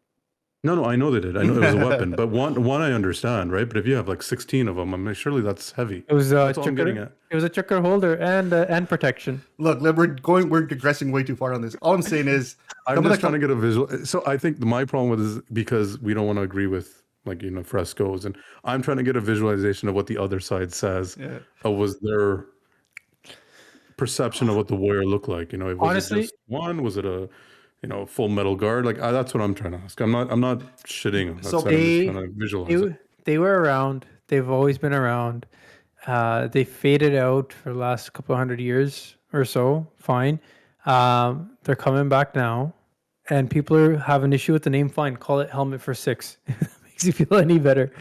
No, I know they did. I know it was a weapon, but one I understand, right? But if you have like 16 of them, I mean, surely that's heavy. It was That's all I'm getting at. It was a chakkar holder and protection. Look, we're digressing way too far on this. All I'm saying is, I'm just trying to get a visual. So I think my problem with this is because we don't want to agree with frescoes, and I'm trying to get a visualization of what the other side says. Yeah. Was their perception of what the warrior looked like? Honestly, it just one? Was it a full metal guard? Like that's what I'm trying to ask. I'm not shitting on that So side. I'm just trying to visualize it. They were around. They've always been around. They faded out for the last couple of 100 years or so. Fine. They're coming back now, and people have an issue with the name. Fine, call it Helmet for Six. Makes you feel any better.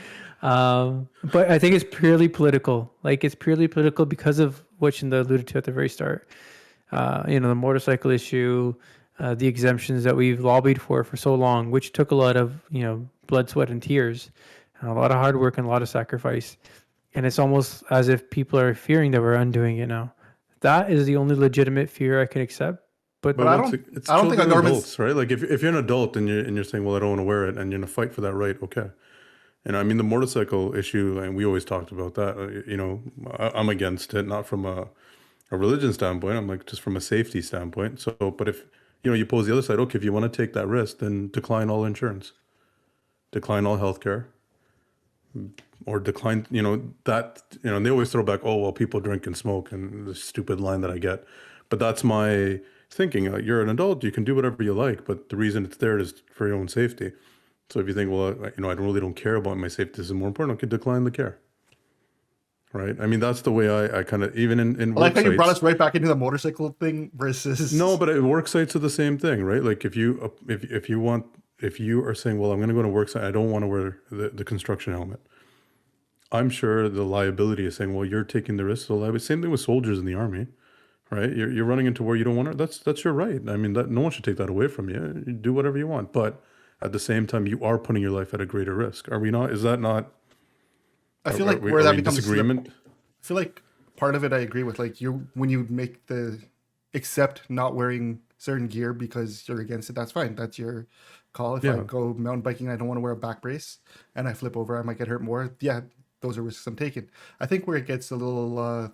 But I think it's purely political. Like it's purely political because of what Shinda alluded to at the very start. The motorcycle issue, the exemptions that we've lobbied for so long, which took a lot of blood, sweat, and tears, and a lot of hard work and a lot of sacrifice. And it's almost as if people are fearing that we're undoing it now. That is the only legitimate fear I can accept. But I don't think our government's adults, right? Like if you're an adult and you're saying, well, I don't want to wear it, and you're gonna fight for that right, okay. And I mean the motorcycle issue, and we always talked about that. I'm against it, not from a religion standpoint. I'm like just from a safety standpoint. So, but if you pose the other side, okay, if you want to take that risk, then decline all insurance, decline all healthcare, or decline. And they always throw back, oh well, people drink and smoke, and the stupid line that I get. But that's my thinking. You're an adult, you can do whatever you like, but the reason it's there is for your own safety. So if you think, well, I really don't care about my safety, this is more important, okay, decline the care. Right? I mean, that's the way I kind of, even in I like how work you brought sites- us right back into the motorcycle thing versus No, but work sites are the same thing, right? Like if you are saying, well, I'm going to go to work site, I don't want to wear the construction helmet. I'm sure the liability is saying, well, you're taking the risk. Same thing with soldiers in the army. Right, you're running into where you don't want to. That's your right. I mean, no one should take that away from you. You do whatever you want, but at the same time, you are putting your life at a greater risk. Are we not? Is that not? I feel like where that becomes disagreement. I feel like part of it I agree with. Like when you make the accept not wearing certain gear because you're against it, that's fine. That's your call. If I go mountain biking, and I don't want to wear a back brace, and I flip over, I might get hurt more. Yeah, those are risks I'm taking. I think where it gets a little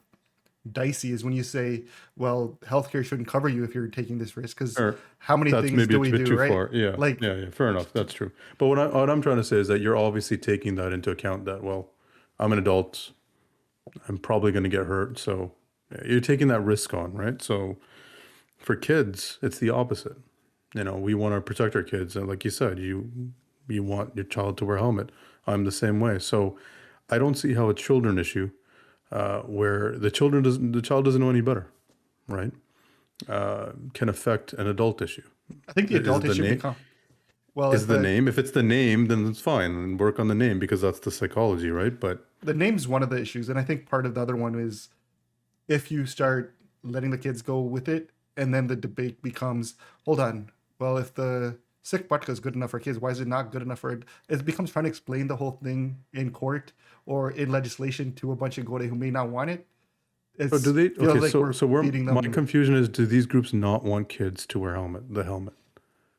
dicey is when you say, well, healthcare shouldn't cover you if you're taking this risk, because how many things do we do, right? Far. Yeah, yeah, fair enough. That's true. But what I'm trying to say is that you're obviously taking that into account that, well, I'm an adult, I'm probably going to get hurt. So you're taking that risk on, right? So for kids, it's the opposite. we want to protect our kids, and like you said, you want your child to wear a helmet. I'm the same way. So I don't see how a children issue, where the child doesn't know any better, right? Can affect an adult issue. I think the adult issue become well. Is the name? If it's the name, then it's fine, and work on the name because that's the psychology, right? But the name's one of the issues, and I think part of the other one is if you start letting the kids go with it, and then the debate becomes, hold on, well, if the Sikh Patka is good enough for kids, why is it not good enough for it? It becomes trying to explain the whole thing in court or in legislation to a bunch of Gore who may not want it. so do they? feels Okay, like we're so where feeding them. my confusion is: do these groups not want kids to wear the helmet,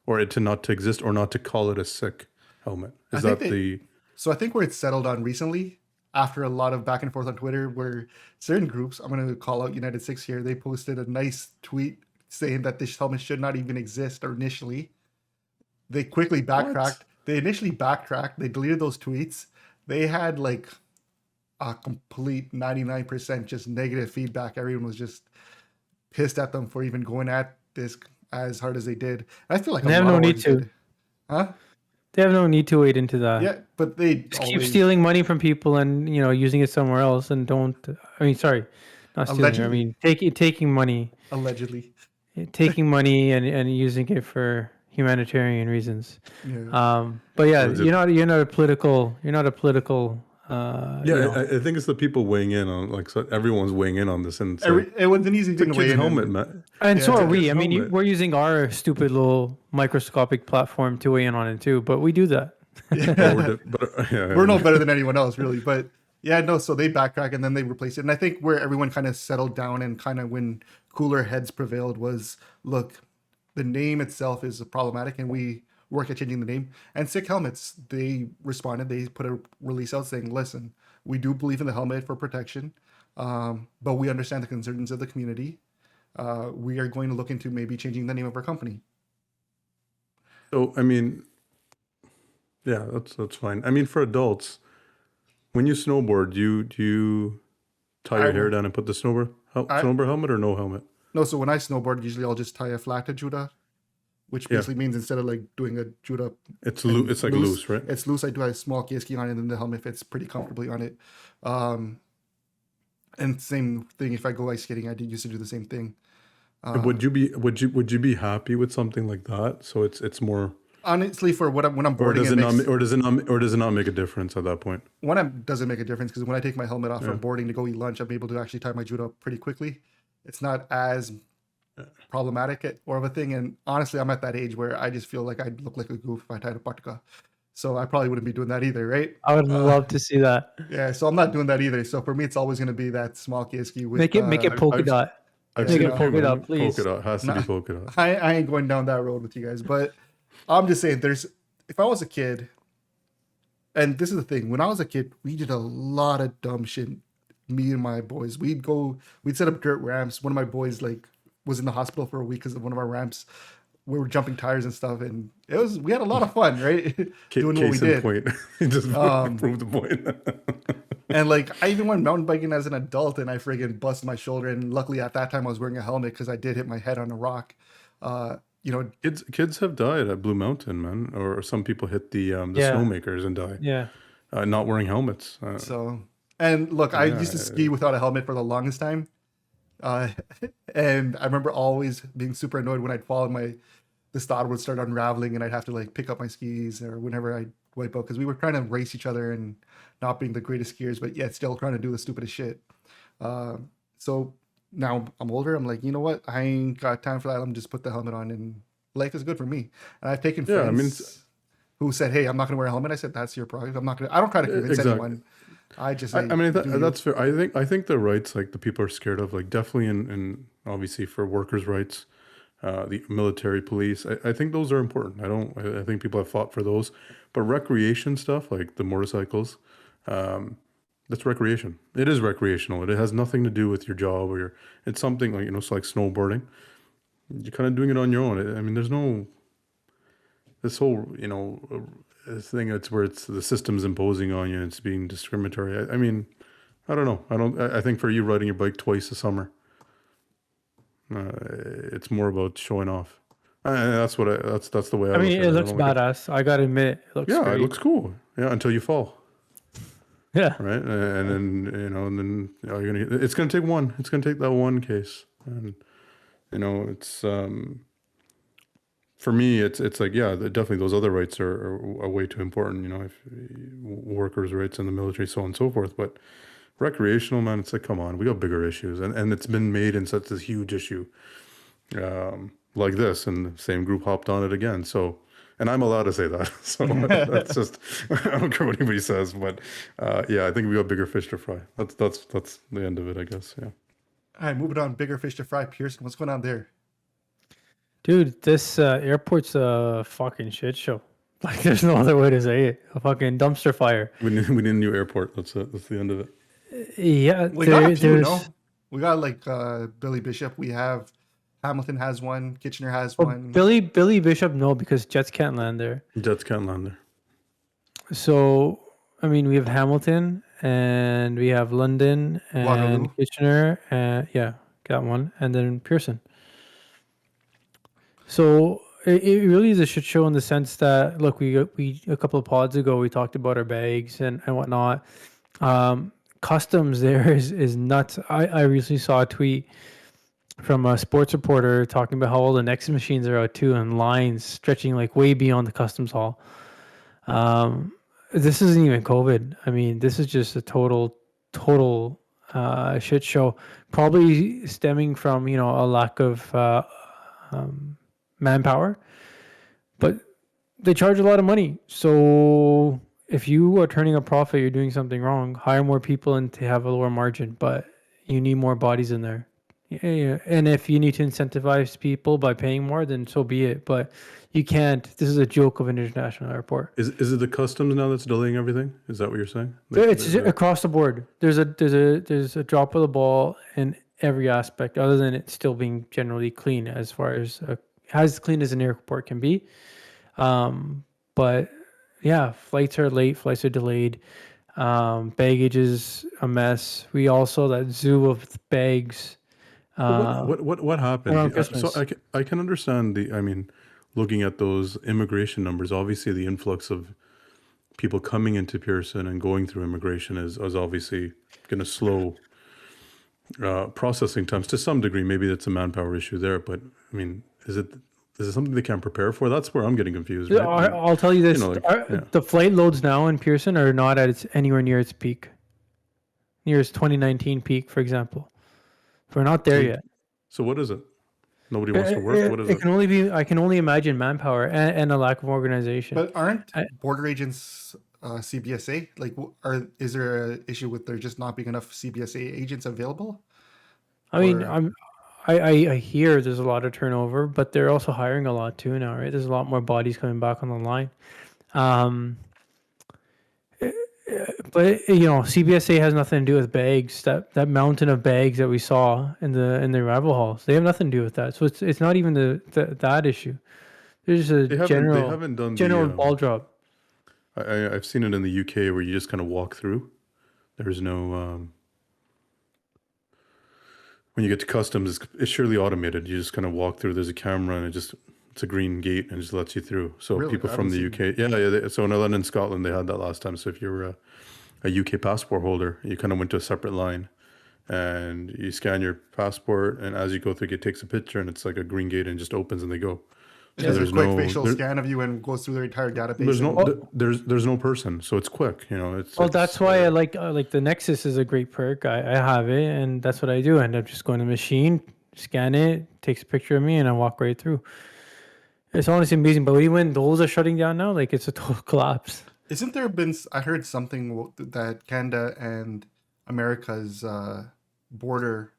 or it to not to exist, or not to call it a Sikh helmet? Is that the? So I think where it's settled on recently, after a lot of back and forth on Twitter, where certain groups, I'm going to call out United Six here, they posted a nice tweet saying that this helmet should not even exist initially. They quickly backtracked. What? They initially backtracked. They deleted those tweets. They had like a complete 99% just negative feedback. Everyone was just pissed at them for even going at this as hard as they did. And I feel like They have no need to. did. Huh? They have no need to wade into that. Yeah, but they Just keep stealing money from people and using it somewhere else, and don't. I mean, sorry, not stealing. Allegedly. I mean, taking money, allegedly. taking money and using it for humanitarian reasons. Yeah. But yeah, Or is it- you're not a political. You're not a political. I think it's the people weighing in on so everyone's weighing in on this, and it's like, It was an easy it's a thing to weigh kid's in. helmet, man. And Yeah, so it's are a we. I mean, helmet. we're using our stupid little microscopic platform to weigh in on it too. But we do that. We're no better than anyone else, really. But yeah, no, so they backtrack and then they replace it. And I think where everyone kind of settled down and kind of when cooler heads prevailed was, look, the name itself is problematic and we work at changing the name. And Sikh Helmets, they responded. They put a release out saying, listen, we do believe in the helmet for protection, but we understand the concerns of the community. We are going to look into maybe changing the name of our company. So I mean, yeah, that's fine. I mean, for adults, when you snowboard, do you tie your hair down and put the snowboard helmet or no helmet? No, so when I snowboard, usually I'll just tie a flat to Judah, which basically means instead of like doing a Judah, It's it's like loose, right? It's loose. I do a small ski on it, and then the helmet fits pretty comfortably on it. And same thing if I go ice skating, I used to do the same thing. Would you be happy with something like that? So it's more. Honestly, for when I'm Or boarding, does it not make a difference at that point? doesn't make a difference because when I take my helmet off from boarding to go eat lunch, I'm able to actually tie my Judah up pretty quickly. It's not as problematic or of a thing. And honestly, I'm at that age where I just feel like I'd look like a goof if I tied a patka. So I probably wouldn't be doing that either, right? I would love to see that. Yeah, so I'm not doing that either. So for me, it's always going to be that small ski with Make it polka dot. I've Make seen it polka dot, please. Polka dot has to be polka dot. I ain't going down that road with you guys, but I'm just saying if I was a kid, and this is the thing, when I was a kid, we did a lot of dumb shit. Me and my boys, we'd set up dirt ramps. One of my boys was in the hospital for a week because of one of our ramps. We were jumping tires and stuff, and we had a lot of fun, right? Doing what we did. Point. Just proved the point. And I even went mountain biking as an adult, and I friggin' busted my shoulder. And luckily, at that time, I was wearing a helmet because I did hit my head on a rock. Kids have died at Blue Mountain, man. Or some people hit the snowmakers and die. Yeah. Not wearing helmets. And look, I used to ski without a helmet for the longest time. And I remember always being super annoyed when I'd fall and the stud would start unraveling and I'd have to pick up my skis or whenever I'd wipe out because we were trying to race each other and not being the greatest skiers, but yet still trying to do the stupidest shit. So now I'm older. I'm like, you know what? I ain't got time for that. I'm just put the helmet on and life is good for me. And I've taken friends who said, hey, I'm not going to wear a helmet. I said, that's your prerogative. I don't try to convince anyone. I just, that's fair. I think the rights, the people are scared of, definitely in obviously for workers' rights, the military, police. I think those are important. I think people have fought for those, but recreation stuff like the motorcycles, that's recreation. It is recreational. It has nothing to do with your job or it's something so like snowboarding. You're kind of doing it on your own. I mean, there's no, this whole, this thing it's where it's the system's imposing on you and it's being discriminatory. I mean, I don't know. I think for you riding your bike twice a summer, it's more about showing off That's what that's the way I I look mean, at it it. I looks don't look at badass. I gotta admit, it looks yeah, great. it looks cool. Yeah, until you fall, Yeah. right? And then you're gonna. It's gonna take one. It's gonna take that one case, and it's for me. It's like yeah, definitely those other rights are way too important. If workers' rights in the military, so on and so forth, but. Recreational, man, it's like, come on, we got bigger issues. And it's been made in such a huge issue like this, and the same group hopped on it again. So, and I'm allowed to say that. So that's just, I don't care what anybody says, but yeah, I think we got bigger fish to fry. That's the end of it, I guess. Yeah. All right, moving on. Bigger fish to fry. Pearson, what's going on there? Dude, this airport's a fucking shit show. Like, there's no other way to say it. A fucking dumpster fire. We need a new airport. That's it. That's the end of it. Yeah, We got a few, there's. no? We got like Billy Bishop. We have Hamilton has one. Kitchener has Well, one. Billy Bishop, no, because jets can't land there. Jets can't land there. So, I mean, we have Hamilton and we have London and Waterloo. Kitchener, and yeah, got one, and then Pearson. So it really is a shit show in the sense that look, we a couple of pods ago we talked about our bags and whatnot. Customs there is nuts. I recently saw a tweet from a sports reporter talking about how all the Nexus machines are out too, and lines stretching like way beyond the customs hall. This isn't even COVID. I mean, this is just a total shit show. Probably stemming from a lack of manpower, but they charge a lot of money. So if you are turning a profit, you're doing something wrong. Hire more people and to have a lower margin, but you need more bodies in there. Yeah. And if you need to incentivize people by paying more, then so be it. But you can't. This is a joke of an international airport. Is it the customs now that's delaying everything? Is that what you're saying? It's across the board. There's a drop of the ball in every aspect, other than it still being generally clean, as far as clean as an airport can be. But yeah, flights are late, flights are delayed. Baggage is a mess. We also that zoo of bags. What happened? Around So Christmas. I can understand looking at those immigration numbers. Obviously, the influx of people coming into Pearson and going through immigration is obviously going to slow processing times to some degree. Maybe that's a manpower issue there, but I mean, is it something they can't prepare for? That's where I'm getting confused. Yeah, Right? I'll tell you this: yeah. the flight loads now in Pearson are not at anywhere near its peak, near its 2019 peak, for example. We're not there yet. So what is it? Nobody wants to work. What is It it? can only be. I can only imagine manpower and a lack of organization. But aren't border agents CBSA? Like, is there an issue with there just not being enough CBSA agents available? I mean, or- I hear there's a lot of turnover, but they're also hiring a lot too now, right? There's a lot more bodies coming back on the line. But CBSA has nothing to do with bags. That mountain of bags that we saw in the arrival halls, they have nothing to do with that. So it's not even that issue. There's a They haven't done general ball drop. I've seen it in the UK where you just kind of walk through. There's no when you get to customs, it's surely automated. You just kind of walk through. There's a camera and it's a green gate and it just lets you through. So Really? people I from haven't the UK, so in Ireland and Scotland, they had that last time. So if you're a UK passport holder, you kind of went to a separate line and you scan your passport. And as you go through, it takes a picture and it's like a green gate and just opens and they go. It does a quick facial scan of you and goes through their entire database. There's no person, so it's quick. That's why I like the Nexus is a great perk. I have it, and that's what I do. I end up just going to the machine, scan it, takes a picture of me, and I walk right through. It's honestly amazing. But when those are shutting down now, like it's a total collapse. Isn't there been? I heard something that Canada and America's border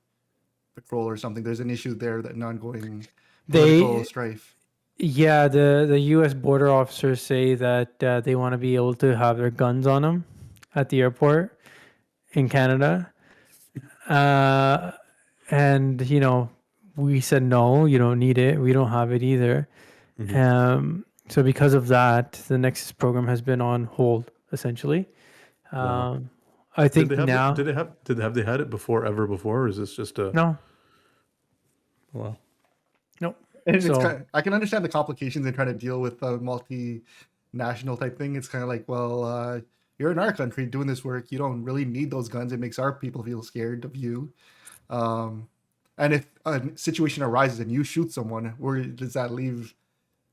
patrol or something. There's an issue there, that an ongoing political strife. Yeah, the U.S. border officers say that they want to be able to have their guns on them at the airport in Canada. And, we said, no, you don't need it. We don't have it either. So because of that, the Nexus program has been on hold, essentially. I think now... Have they had it before, or is this just a... No. Wow. Nope. And it's So kind of, I can understand the complications in trying to deal with a multinational type thing. It's kind of like, well, you're in our country doing this work. You don't really need those guns. It makes our people feel scared of you. Um, and if a situation arises and you shoot someone, where does that leave?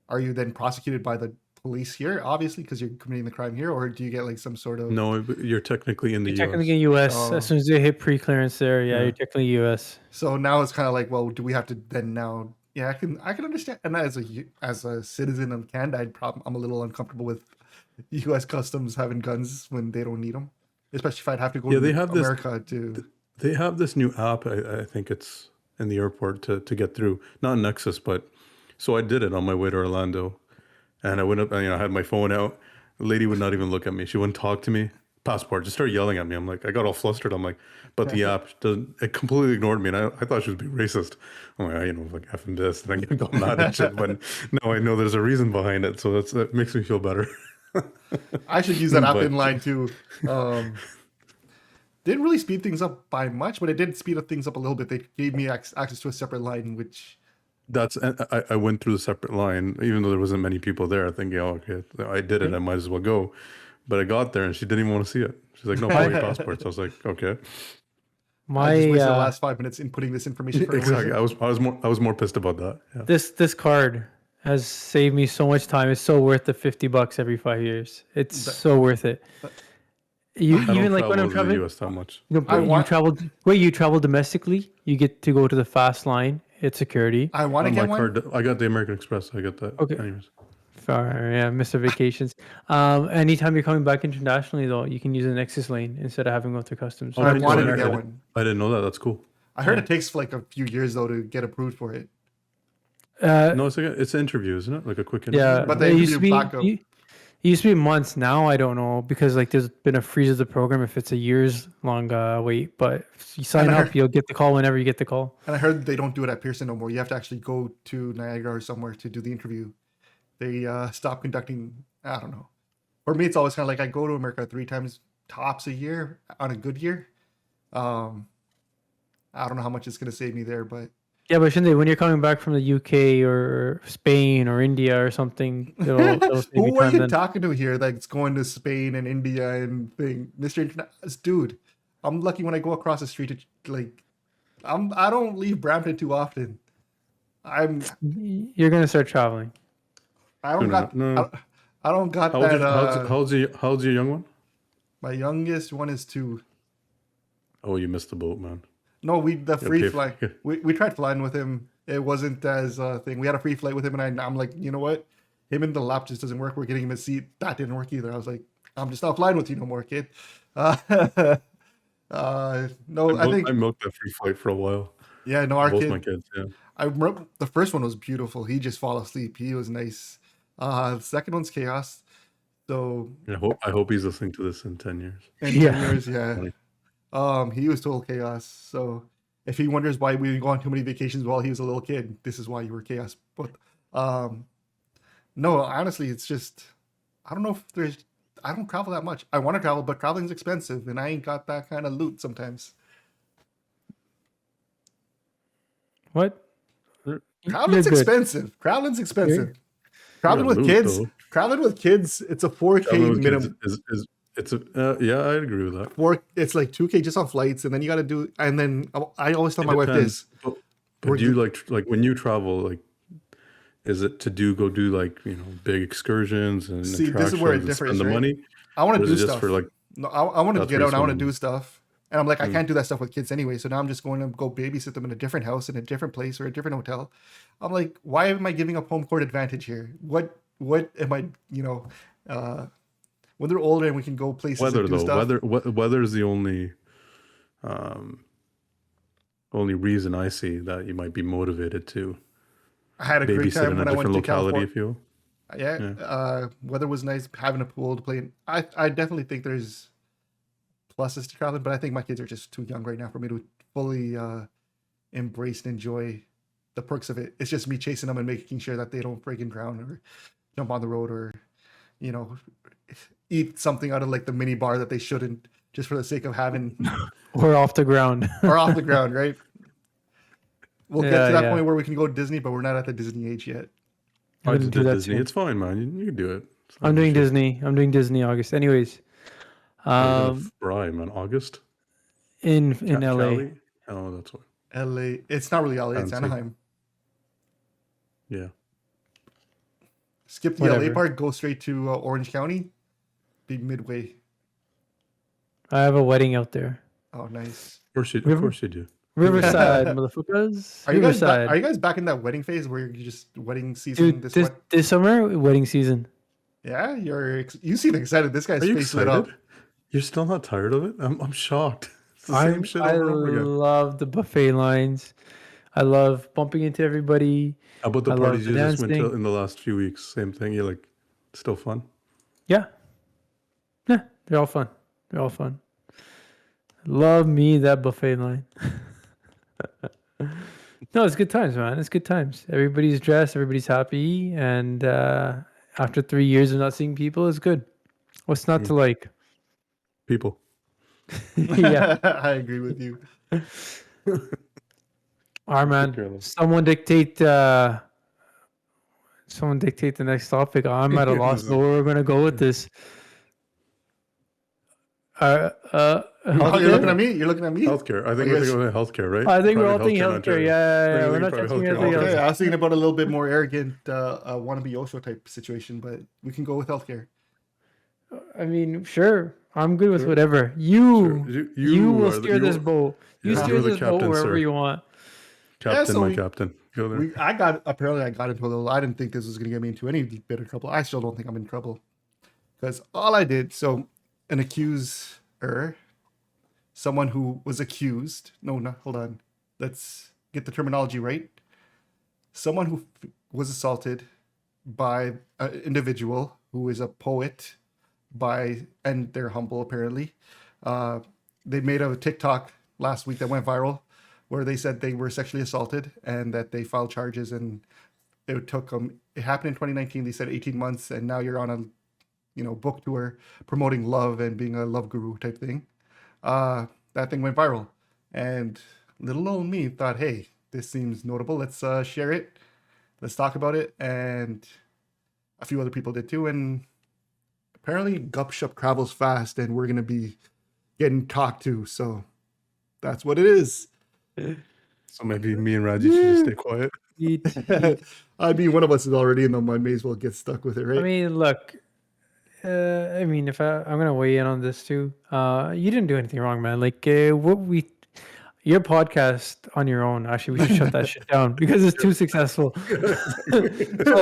Are you then prosecuted by the police here, obviously, because you're committing the crime here, or do you get like some sort of? No, you're technically in the you're U.S. technically in US. Oh. As soon as they hit pre-clearance there, yeah, Yeah. you're technically US. So now it's kind of like, well, do we have to then now? Yeah, I can understand. And as a citizen of Canada, I'm a little uncomfortable with U.S. customs having guns when they don't need them, especially if I'd have to go Yeah, to they have this- America to. They have this new app. I think it's in the airport to get through. Not Nexus, but so I did it on my way to Orlando, and I went up. I had my phone out. The lady would not even look at me. She wouldn't talk to me. Passport, just started yelling at me. I'm like, I got all flustered. I'm like, but the app doesn't. It completely ignored me, and I thought she was being racist. I'm like, like effing this, and I got mad and shit. But no, I know there's a reason behind it, so that makes me feel better. I should use that app But- in line too. Didn't really speed things up by much, but it did speed up things up a little bit. They gave me access to a separate line, which That's I went through the separate line, even though there wasn't many people there. Thinking, oh, okay, I did it. I might as well go. But I got there and she didn't even want to see it. She's like, no, pull your passports. I was like, okay. I just wasted the My last 5 minutes inputting this information for Exactly. I was more pissed about that. Yeah. this card has saved me so much time. It's so worth the $50 every 5 years. It's so worth it. You I don't even like when travel I'm to the traveling, US that much. you travel domestically, you get to go to the fast line. It's security. I want to On get my one. card, I got the American Express. I got that. Okay. Anyways. Yeah, Mr. Vacations. Anytime you're coming back internationally, though, you can use the Nexus lane instead of having to go through customs. I Okay, wanted so to I get didn't- one. I didn't know that. That's cool. I heard it takes like a few years though to get approved for it. No, it's an interview, isn't it? Like a quick interview. Yeah, But it they used to interview be backup. it used to be months. Now I don't know because like there's been a freeze of the program if it's a years long wait. But if you sign And I up, heard- you'll get the call whenever you get the call. And I heard they don't do it at Pearson no more. You have to actually go to Niagara or somewhere to do the interview. They stopped conducting. I don't know. For me, it's always kind of like I go to America 3 times tops a year on a good year. I don't know how much it's going to save me there, but Yeah, but shouldn't they? When you're coming back from the UK or Spain or India or something, it'll save you who are time you then. talking to here that's going to Spain and India and thing, Mr. Dude, I'm lucky when I go across the street. I don't leave Brampton too often. You're gonna start traveling. I don't got No. I don't got How that. old's your young one? My youngest one is 2. Oh, you missed the boat, man. No, the free pay flight. for- We tried flying with him. It wasn't as a thing. We had a free flight with him, and I'm like, you know what? Him and the lap just doesn't work. We're getting him a seat. That didn't work either. I was like, I'm just not flying with you no more, kid. No, I think I milked that free flight for a while. yeah, no, our Both kid. my kids, yeah. I remember the first one was beautiful. He just fall asleep. He was nice. The second one's chaos. So I hope he's listening to this in 10 years. in Yeah. 10 years, yeah. He was total chaos. So if he wonders why we go on too many vacations while he was a little kid, this is why you were chaos. But no, honestly, it's just I don't know if I don't travel that much. I want to travel, but traveling's expensive, and I ain't got that kind of loot sometimes. What? Traveling's You're good. expensive. Traveling's expensive. Traveling Yeah, with loot, kids. though. Traveling with kids. It's a 4K Traveling with minimum. kids it's a yeah, I agree with that. It's like 2K just on flights, and then you got to do. And then I always tell my wife Depends. this. But do you like when you travel, like, is it to go do like big excursions and See, attractions this is where it and differs, spend the right? money? I want Or to is do it just stuff. for like No, I want to That's get where out. I want to someone- do stuff, and I'm like, I can't do that stuff with kids anyway. So now I'm just going to go babysit them in a different house, in a different place, or a different hotel. I'm like, why am I giving up home court advantage here? What am I? When they're older and we can go places weather and do though? stuff. Weather is the only reason I see that you might be motivated to I had a great babysit time in a when I went different to locality, California. if you will. Yeah, weather was nice. Having a pool to play in. I definitely think there's pluses to traveling, but I think my kids are just too young right now for me to fully embrace and enjoy the perks of it. It's just me chasing them and making sure that they don't friggin' drown or jump on the road or eat something out of like the mini bar that they shouldn't, just for the sake of having Or off the ground. or off the ground, right? we'll get to that point where we can go to Disney, but we're not at the Disney age yet. I just do did that Disney. soon. It's fine, man. You can do it. It's not I'm an doing issue. Disney. I'm doing Disney August. Anyways, You're gonna fry, man. August? in LA. Cali? Oh, that's why. LA. It's not really LA. It's Fancy. Anaheim. Yeah. Skip the Whatever. LA part. Go straight to Orange County. Big Midway. I have a wedding out there. Oh, nice. Of course you do. Riverside, motherfuckers. Are you guys Riverside. back, are you guys back in that wedding phase where you're just wedding season? Dude, this summer, wedding season. Yeah, you seem excited. This guy's Are you face lit up. excited? You're still not tired of it? I'm shocked. It's the same shit I over and over again. love the buffet lines. I love bumping into everybody. How about the I love parties the you just went to dancing. in the last few weeks? Same thing. You're like, still fun? Yeah. Yeah, they're all fun. They're all fun. Love me that buffet line. No, it's good times, man. It's good times. Everybody's dressed, everybody's happy, and after 3 years of not seeing people, it's good. What's not to like? People. Yeah. I agree with you. Our man. careless. Someone dictate the next topic. I'm at a loss of where we're gonna go with this. Oh, you're Healthcare? looking at me. You're looking at me. Healthcare. I think I we're guess- thinking about healthcare, right? I think we're all Private thinking in healthcare. Ontario. Yeah, We're we're not thinking touching private anything healthcare. else. Okay, I was thinking about a little bit more arrogant wannabe Osho type situation, but we can go with healthcare. I mean, sure. I'm good with whatever. You Sure. you will are the- steer this boat. You yeah, steer you're the this boat captain, wherever sir. you want. Captain, so my we- captain. Go there. I got into a little. I didn't think this was going to get me into any bit of trouble. I still don't think I'm in trouble because all I did. So, an accuser, someone who was accused. No, hold on. Let's get the terminology right. Someone who was assaulted by an individual who is a poet, and they're humble apparently. They made a TikTok last week that went viral, where they said they were sexually assaulted and that they filed charges, and it took them. It happened in 2019. They said 18 months, and now you're on a book tour promoting love and being a love guru type thing. That thing went viral, and little old me thought, hey, this seems notable. Let's share it. Let's talk about it, and a few other people did too. And apparently, Gupshup travels fast, and we're gonna be getting talked to. So that's what it is. So maybe me and Raji should just stay quiet. I mean, one of us is already in them. I may as well get stuck with it, right? I mean, look. I mean, if I'm gonna weigh in on this too. You didn't do anything wrong, man. Like your podcast on your own. Actually, we should shut that shit down because it's too successful. So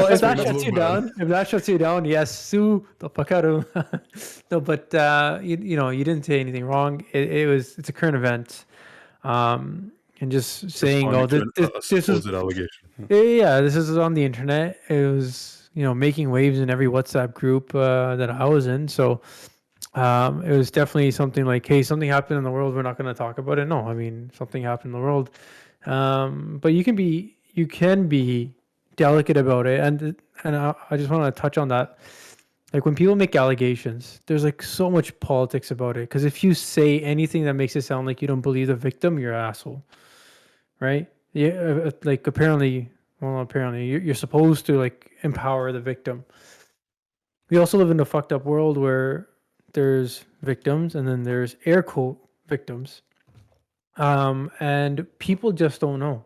if that shuts you down, yes, sue the fuck out of him. No, but you didn't say anything wrong. It's a current event. And just saying, Responding to this a is supposed allegation. yeah, this is on the internet. It was making waves in every WhatsApp group that I was in. So it was definitely something like, hey, something happened in the world. We're not going to talk about it. No, I mean, something happened in the world. But you can be delicate about it. And I just want to touch on that. Like when people make allegations, there's like so much politics about it. Because if you say anything that makes it sound like you don't believe the victim, you're an asshole, right? Yeah, like apparently you're supposed to like empower the victim. We also live in a fucked up world where there's victims and then there's air quote victims, and people just don't know.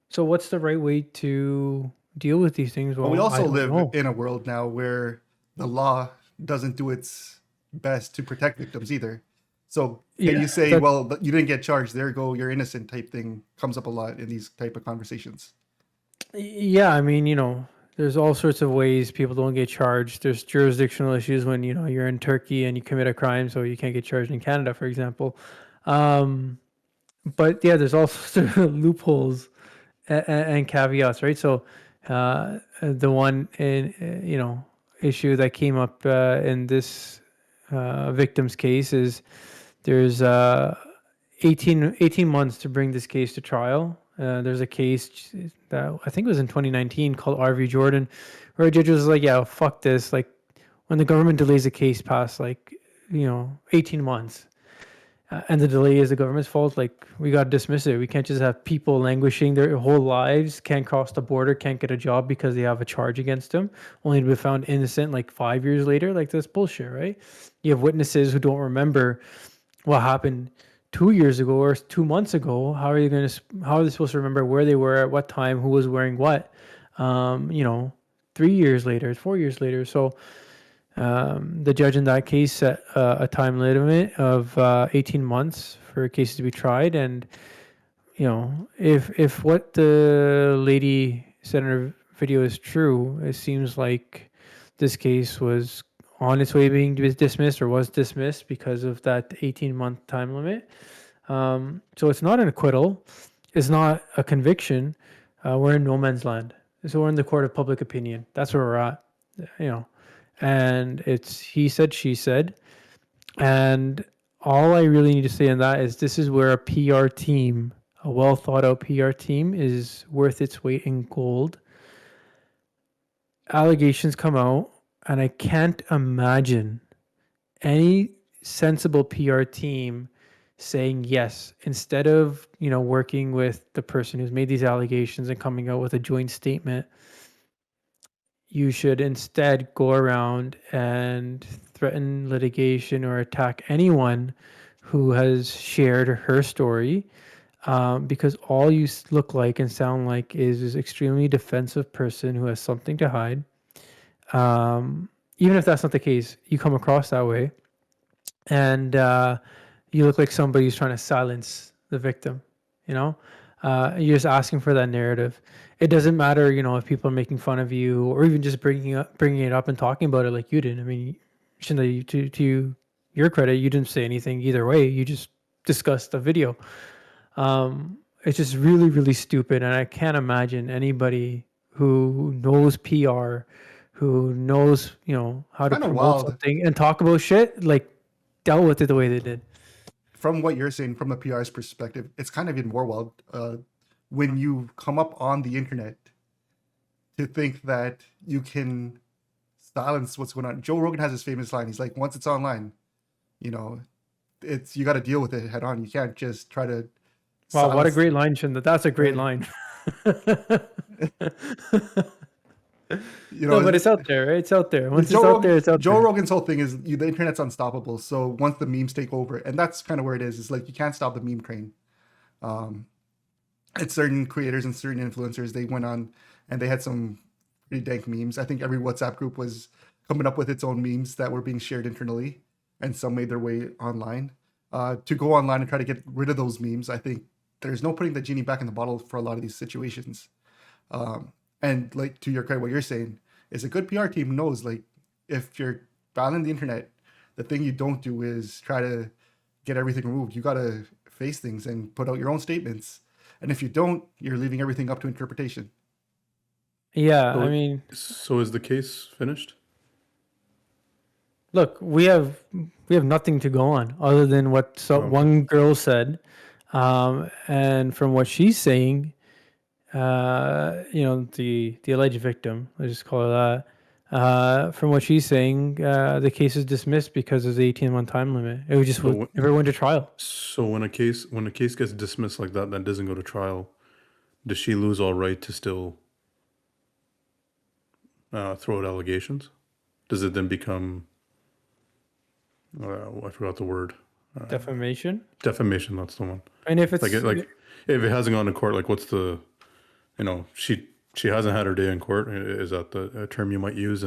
So what's the right way to deal with these things? But we I also don't live know. in a world now where the law doesn't do its best to protect victims either. So can you say, well, you didn't get charged, there you go, you're innocent type thing comes up a lot in these type of conversations. Yeah, I mean, there's all sorts of ways people don't get charged. There's jurisdictional issues when, you're in Turkey and you commit a crime, so you can't get charged in Canada, for example. But yeah, there's all sorts of loopholes and caveats, right? So the one issue that came up in this victim's case is there's 18 months to bring this case to trial. There's a case that I think it was in 2019 called RV Jordan, where a judge was like, yeah, fuck this. Like when the government delays a case past 18 months, and the delay is the government's fault. Like, we got to dismiss it. We can't just have people languishing their whole lives, can't cross the border, can't get a job because they have a charge against them, only to be found innocent like 5 years later. Like, that's bullshit, right? You have witnesses who don't remember what happened 2 years ago or 2 months ago. How are they supposed to remember where they were at what time, who was wearing what? 3 years later, 4 years later. So the judge in that case set a time limit of 18 months for cases to be tried. And, if what the lady said in her video is true, it seems like this case was on its way being dismissed or was dismissed because of that 18-month time limit. So it's not an acquittal. It's not a conviction. We're in no man's land. So we're in the court of public opinion. That's where we're at, and it's he said, she said. And all I really need to say on that is this is where a PR team, a well thought out PR team, is worth its weight in gold. Allegations come out, and I can't imagine any sensible PR team saying yes instead of working with the person who's made these allegations and coming out with a joint statement. You should instead go around and threaten litigation or attack anyone who has shared her story, because all you look like and sound like is this extremely defensive person who has something to hide. Even if that's not the case, you come across that way, and you look like somebody who's trying to silence the victim. You're just asking for that narrative. It doesn't matter, if people are making fun of you or even just bringing it up and talking about it like you did. I mean, shouldn't to your credit, you didn't say anything either way. You just discussed the video. It's just really, really stupid, and I can't imagine anybody who knows PR, who knows how to Kind of promote wild. something and talk about shit, like, dealt with it the way they did. From what you're saying, from a PR's perspective, it's kind of even more wild when you come up on the internet to think that you can silence what's going on. Joe Rogan has his famous line. He's like, once it's online, you got to deal with it head on. You can't just try to. Wow, what a great line, Shinda. That's a great line. No, but it's out there, right? It's out there. Once it's out there, it's out Joe there. Rogan's whole thing is the internet's unstoppable. So once the memes take over, and that's kind of where it is. It's like you can't stop the meme train. It's certain creators and certain influencers. They went on and they had some pretty dank memes. I think every WhatsApp group was coming up with its own memes that were being shared internally, and some made their way online. To go online and try to get rid of those memes, I think there's no putting the genie back in the bottle for a lot of these situations. And like, to your credit, what you're saying is a good PR team knows, like, if you're battling the internet, the thing you don't do is try to get everything removed. You got to face things and put out your own statements. And if you don't, you're leaving everything up to interpretation. Yeah, So- I mean, So is the case finished? look, we have nothing to go on other than what one girl said, and from what she's saying, the alleged victim, let's just call her that. From what she's saying, the case is dismissed because of the 18-month time limit. It was just never went to trial. So when a case gets dismissed like that doesn't go to trial, does she lose all right to still throw out allegations? Does it then become I forgot the word. Defamation. Defamation, that's the one. And if it's Like if it hasn't gone to court, like what's the, she hasn't had her day in court. Is that the term you might use?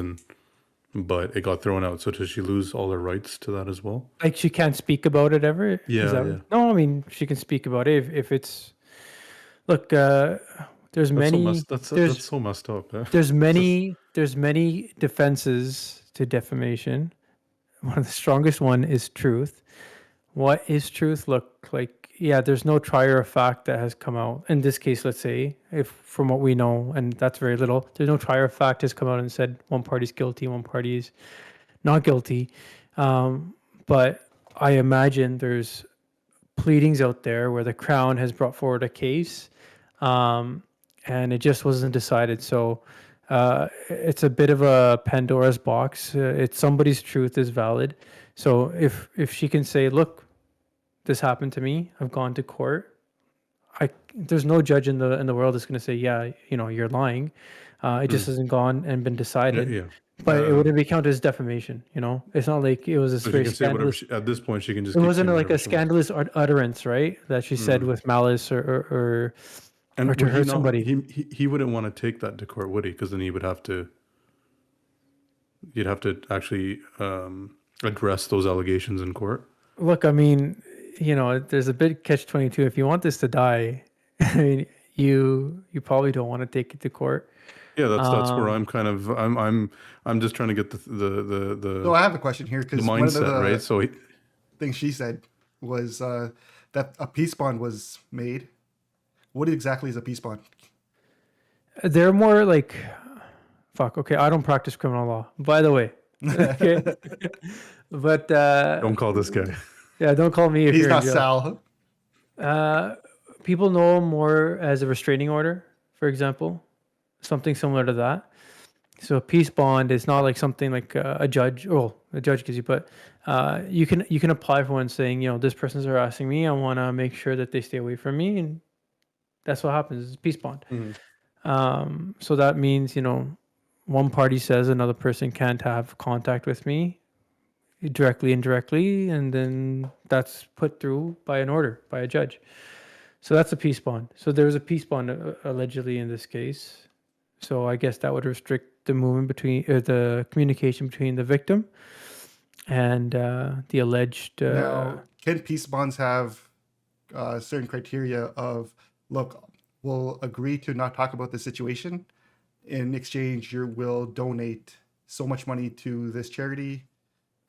But it got thrown out. So does she lose all her rights to that as well? like she can't speak about it ever. Yeah. No, I mean, she can speak about it if it's. Look, there's many. That's so messed up. Eh? There's many defenses to defamation. One of the strongest one is truth. What is truth? Look, like, yeah, there's no trier of fact that has come out. In this case, let's say, if from what we know, and that's very little, there's no trier of fact has come out and said one party's guilty, one party's not guilty. But I imagine there's pleadings out there where the Crown has brought forward a case, and it just wasn't decided. So it's a bit of a Pandora's box. It's somebody's truth is valid. So if she can say, look, this happened to me. I've gone to court. There's no judge in the world that's going to say, yeah, you're lying. It just hasn't gone and been Yeah, decided. yeah. But it wouldn't be counted as defamation. It's not like it was a So she very can say whatever scandalous. at this point. She can just It keep wasn't saying like whatever a she wants. scandalous utterance, right? That she said with malice or And to would he hurt not? somebody. He wouldn't want to take that to court, would he? Because then he would have to. You'd have to actually address those allegations in court. Look, I mean, there's a bit catch-22. If you want this to die, I mean, you probably don't want to take it to court. Yeah, that's where I'm kind of I'm just trying to get the So I have a question here because one of mindset the right. So things she said was that a peace bond was made. What exactly is a peace bond? They're more like, fuck. Okay, I don't practice criminal law, by the way. Okay, but don't call this guy. yeah, don't call me if He's you're in not jail. Sal. People know him more as a restraining order, for example, something similar to that. So a peace bond is not like something like a judge. Well, a judge gives you, but you can apply for one saying, this person's harassing me. I want to make sure that they stay away from me, and that's what happens. It's a peace bond. So that means one party says another person can't have contact with me directly, indirectly, and then that's put through by an order by a judge. So that's a peace bond. So there was a peace bond allegedly in this case. So I guess that would restrict the movement between the communication between the victim and the alleged. Now, can peace bonds have certain criteria of, look, we'll agree to not talk about the situation. In exchange, you will donate so much money to this charity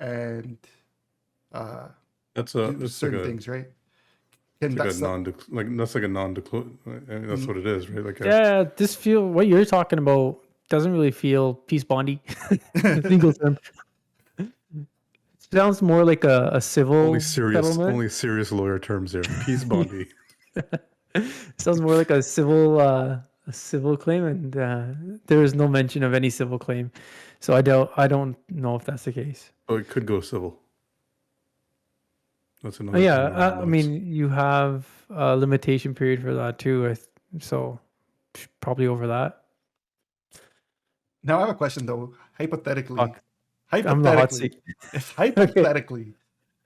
and That's certain like things, right? Can that's that's like a non-disclosure. That's what it is, right? Like Yeah, what you're talking about doesn't really feel peace bondy. Legal term. Sounds more like a civil only settlement. serious lawyer terms here. Peace bondy. Sounds more like a civil claim, and there is no mention of any civil claim. So I don't know if that's the case. Oh, it could go civil. That's another. Yeah, I mean, you have a limitation period for that too. So probably over that. Now I have a question though. Hypothetically, Fuck. I'm the hot seat. hypothetically,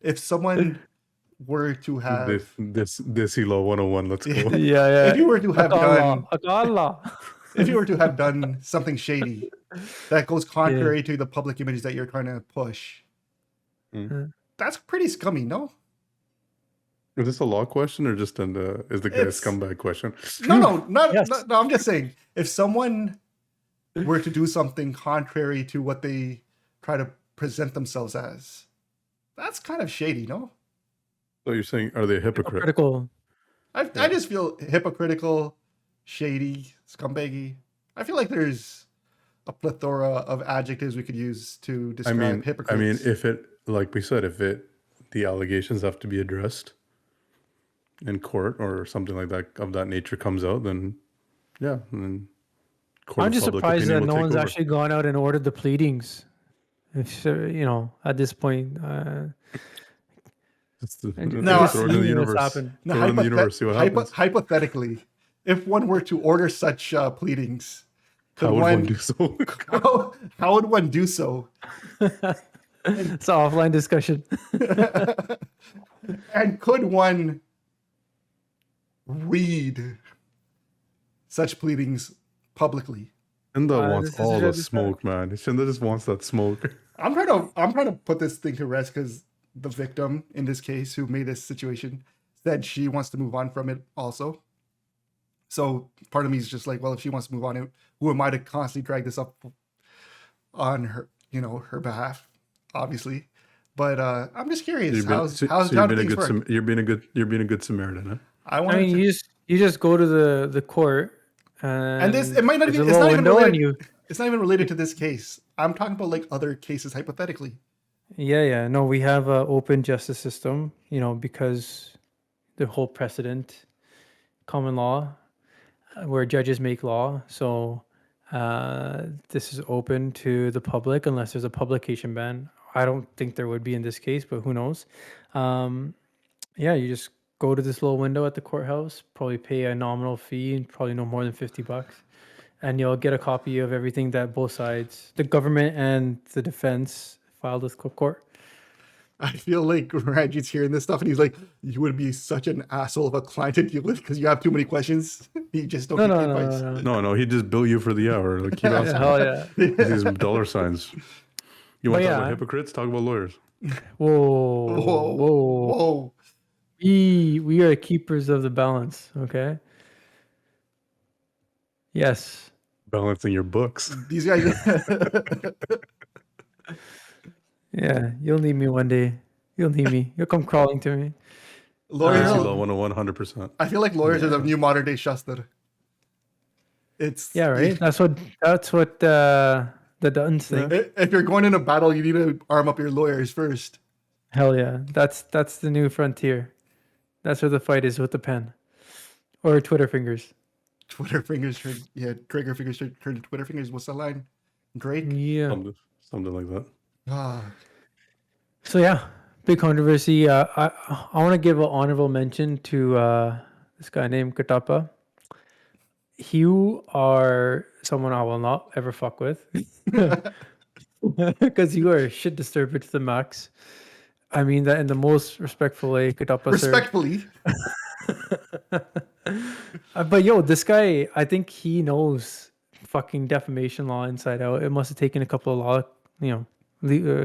if someone were to have this law 101. Let's go. Yeah. if you were to have done Allah. if you were to have done something shady that goes contrary to the public image that you're trying to push, that's pretty scummy, no? Is this a law question or just is the guy a scumbag question? No, Yes. no. I'm just saying, if someone were to do something contrary to what they try to present themselves as, that's kind of shady, no? So you're saying, are they a hypocrite? Critical. I just feel hypocritical, shady, scumbaggy. I feel like there's a plethora of adjectives we could use to describe hypocrites. I mean, if it, like we said, the allegations have to be addressed in court or something like that of that nature comes out, then yeah. And court I'm of just public surprised opinion that will no take one's over. actually gone out and ordered the pleadings. If, at this point, It's the, No, throw it in the universe. happened. No, Throw it in the universe, see what happens. hypothetically, if one were to order such pleadings, How would one do so? how would one do so? It's an offline discussion. And could one read such pleadings publicly? And that wants this is all the just- smoke, man. Shinda just wants that smoke. I'm trying to put this thing to rest because the victim in this case who made this situation said she wants to move on from it also. So part of me is just like, well, if she wants to move on, who am I to constantly drag this up on her, her behalf, obviously. But I'm just curious. You're being a good Samaritan, huh? You just go to the court, and this it might not even it's not even related to this case. I'm talking about like other cases hypothetically. Yeah. No, we have an open justice system, because the whole precedent, common law, where judges make law. So this is open to the public unless there's a publication ban. I don't think there would be in this case, but who knows? Yeah, you just go to this little window at the courthouse, probably pay a nominal fee, and probably no more than $50, and you'll get a copy of everything that both sides, the government and the defense, filed with court. I feel like Ranjit's hearing this stuff and he's like, you would be such an asshole of a client to deal with because you have too many questions. You just don't No, get no, paid no, twice. no. No, he just bill you for the hour. Like, keep asking. Hell yeah. These dollar signs. You want But to talk about yeah. hypocrites? Talk about lawyers. Whoa, Whoa, whoa. whoa. We are keepers of the balance, okay? Yes. Balancing your books. These guys. Yeah, you'll need me one day. You'll need me. You'll come crawling to me. Lawyers. Fancy Law 101, 100%. I feel like lawyers are the Yeah. new modern day Shuster. It's Yeah, right. That's what the Duttons think. If you're going in a battle, you need to arm up your lawyers first. Hell yeah, that's the new frontier. That's where the fight is, with the pen or Twitter fingers. Twitter fingers turn, yeah, trigger fingers turn to Twitter fingers. What's that line? Drake? Yeah. Something like that. Ah, So yeah, big controversy. I want to give an honorable mention to this guy named Katapa. You are someone I will not ever fuck with because you are a shit disturber to the max. I mean that in the most respectful way. Katapa, sir. respectfully. But yo, this guy, I think he knows fucking defamation law inside out. It must have taken a couple of law,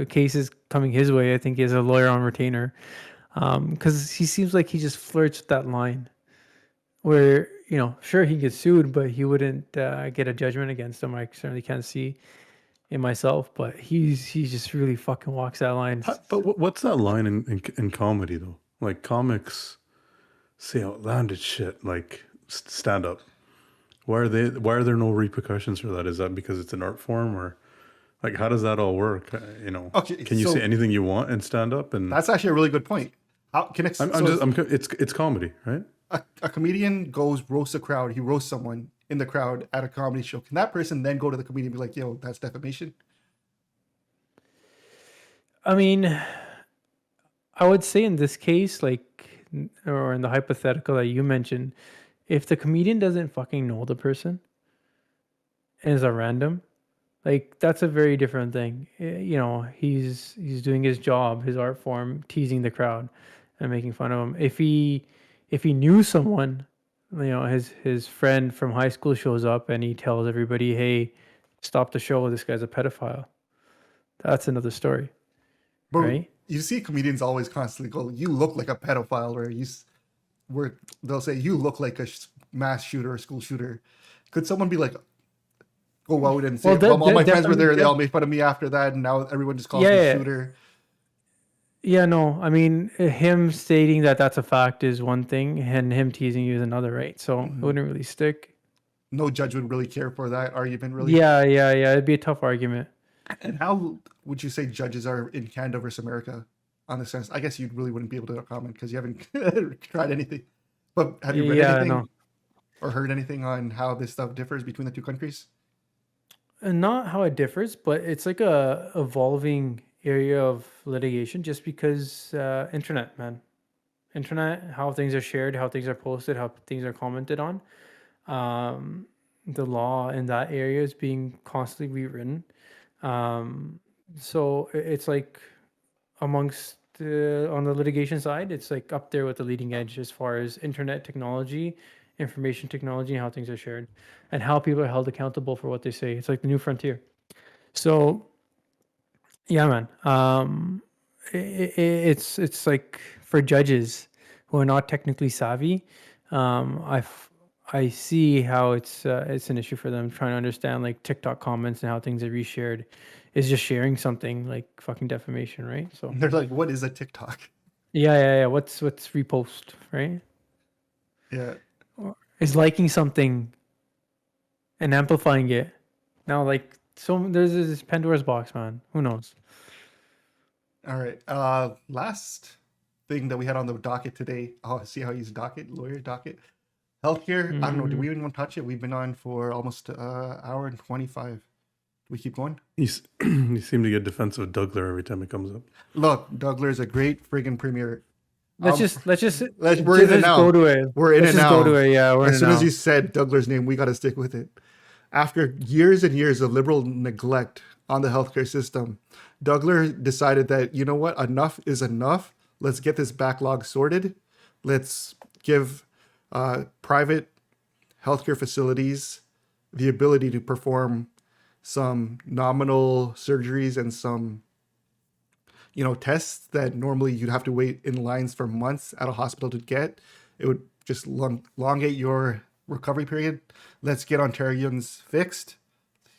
cases coming his way. I think he has a lawyer on retainer, because he seems like he just flirts with that line, where sure he gets sued, but he wouldn't get a judgment against him. I certainly can't see in myself, but he just really fucking walks that line. But what's that line in comedy, though? Like, comics say outlandish shit, like stand up. Why are there no repercussions for that? Is that because it's an art form, or like how does that all work? Okay, can you so say anything you want in stand up? And That's actually a really good point. it's comedy, right? A comedian goes roast a crowd. He roasts someone in the crowd at a comedy show. Can that person then go to the comedian and be like, yo, that's defamation? I mean, I would say in this case, or in the hypothetical that you mentioned, if the comedian doesn't fucking know the person and is a random, that's a very different thing. He's doing his job, his art form, teasing the crowd and making fun of him. If he knew someone, his friend from high school shows up and he tells everybody, "Hey, stop the show. This guy's a pedophile." That's another story. But Right? you see comedians always constantly go, you look like a pedophile, where they'll say, you look like a mass shooter or school shooter. Could someone be like, go out and say, all my friends were there, they all made fun of me after that, and now everyone just calls me a shooter? Yeah, no. I mean, him stating that that's a fact is one thing, and him teasing you is another, right? So it wouldn't really stick. No judge would really care for that argument, really. Yeah. It'd be a tough argument. And how would you say judges are in Canada versus America on this sense? I guess you really wouldn't be able to comment because you haven't tried anything. But have you read anything or heard anything on how this stuff differs between the two countries? And not how it differs, but it's like a evolving area of litigation just because internet, man. Internet, how things are shared, how things are posted, how things are commented on. The law in that area is being constantly rewritten. So it's like amongst on the litigation side, it's like up there with the leading edge as far as internet technology, information technology, and how things are shared, and how people are held accountable for what they say. It's like the new frontier. So, yeah, man. It's like for judges who are not technically savvy. I see how it's an issue for them trying to understand like TikTok comments and how things are reshared is just sharing something like fucking defamation, right? So And they're like, what is a TikTok? yeah. What's repost, right? Yeah. Is liking something and amplifying it. Now, so there's this Pandora's box, man. Who knows? All right. Last thing that we had on the docket today. Oh, see how he's lawyer docket. Healthcare. I don't know. Do we even want to touch it? We've been on for almost an hour and 25. Do we keep going? You seem to get defensive Douglas every time it comes up. Look, Douglas is a great friggin' premier. let's just we're in it let's now. go to it. We're in Let's it just now. go to it. Yeah, we're in As it soon as now. you said Douglas' name, we got to stick with it. After years and years of liberal neglect on the healthcare system, Douglas decided that, you know what, enough is enough. Let's get this backlog sorted. Let's give private healthcare facilities the ability to perform some nominal surgeries and some tests that normally you'd have to wait in lines for months at a hospital to get. It would just elongate your recovery period. Let's get Ontarians fixed.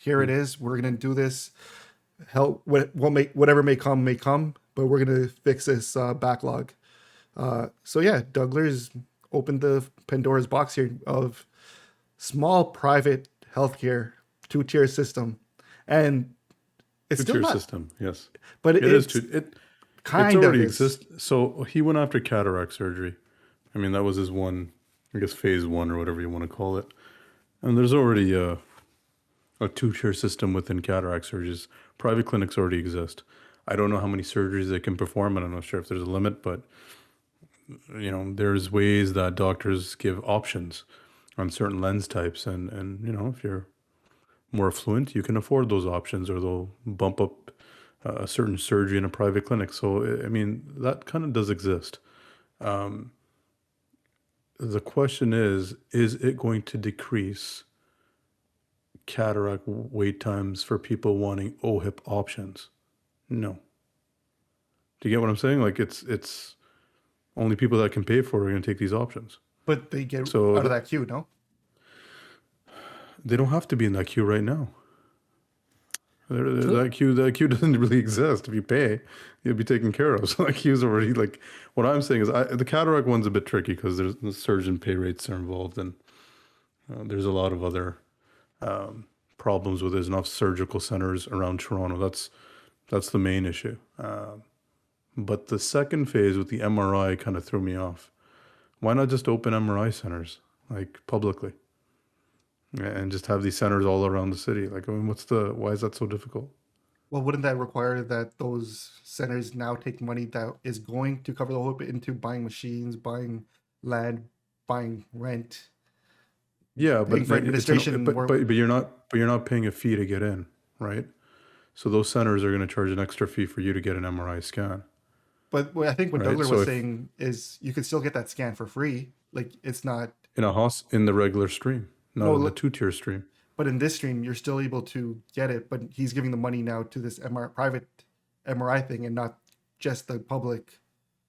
Here it is. We're gonna do this. Help. We'll make whatever may come. But we're gonna fix this backlog. So yeah, Douglas opened the Pandora's box here of small private healthcare 2-tier system, and it's still Two-tier not. system, yes. But It is. it's It's already exists. So he went after cataract surgery. I mean, that was his one, I guess, phase one or whatever you want to call it. And there's already a 2-tier system within cataract surgeries. Private clinics already exist. I don't know how many surgeries they can perform, and I'm not sure if there's a limit, but there's ways that doctors give options on certain lens types, and if you're more affluent, you can afford those options, or they'll bump up a certain surgery in a private clinic. So, I mean, that kind of does exist. The question is it going to decrease cataract wait times for people wanting OHIP options? No. Do you get what I'm saying? Like, it's only people that can pay for it are going to take these options. But they get So out of that queue, no? They don't have to be in that queue right now. That queue doesn't really exist. If you pay, you'll be taken care of. So that queue's already, like, what I'm saying is the cataract one's a bit tricky because there's the surgeon pay rates are involved, and there's a lot of other problems with there's enough surgical centers around Toronto. That's the main issue. But the second phase with the MRI kind of threw me off. Why not just open MRI centers, like, publicly? And just have these centers all around the city. Like, I mean, why is that so difficult? Well, wouldn't that require that those centers now take money that is going to cover the whole bit into buying machines, buying land, buying rent? Yeah, Paying but for administration but you're not paying a fee to get in, right? So those centers are going to charge an extra fee for you to get an MRI scan. But what I think what Right, Douglas so was if- saying is you could still get that scan for free. Like, it's not, In the regular stream, not No, in the look- 2-tier stream. but in this stream, you're still able to get it. But he's giving the money now to this private MRI thing and not just the public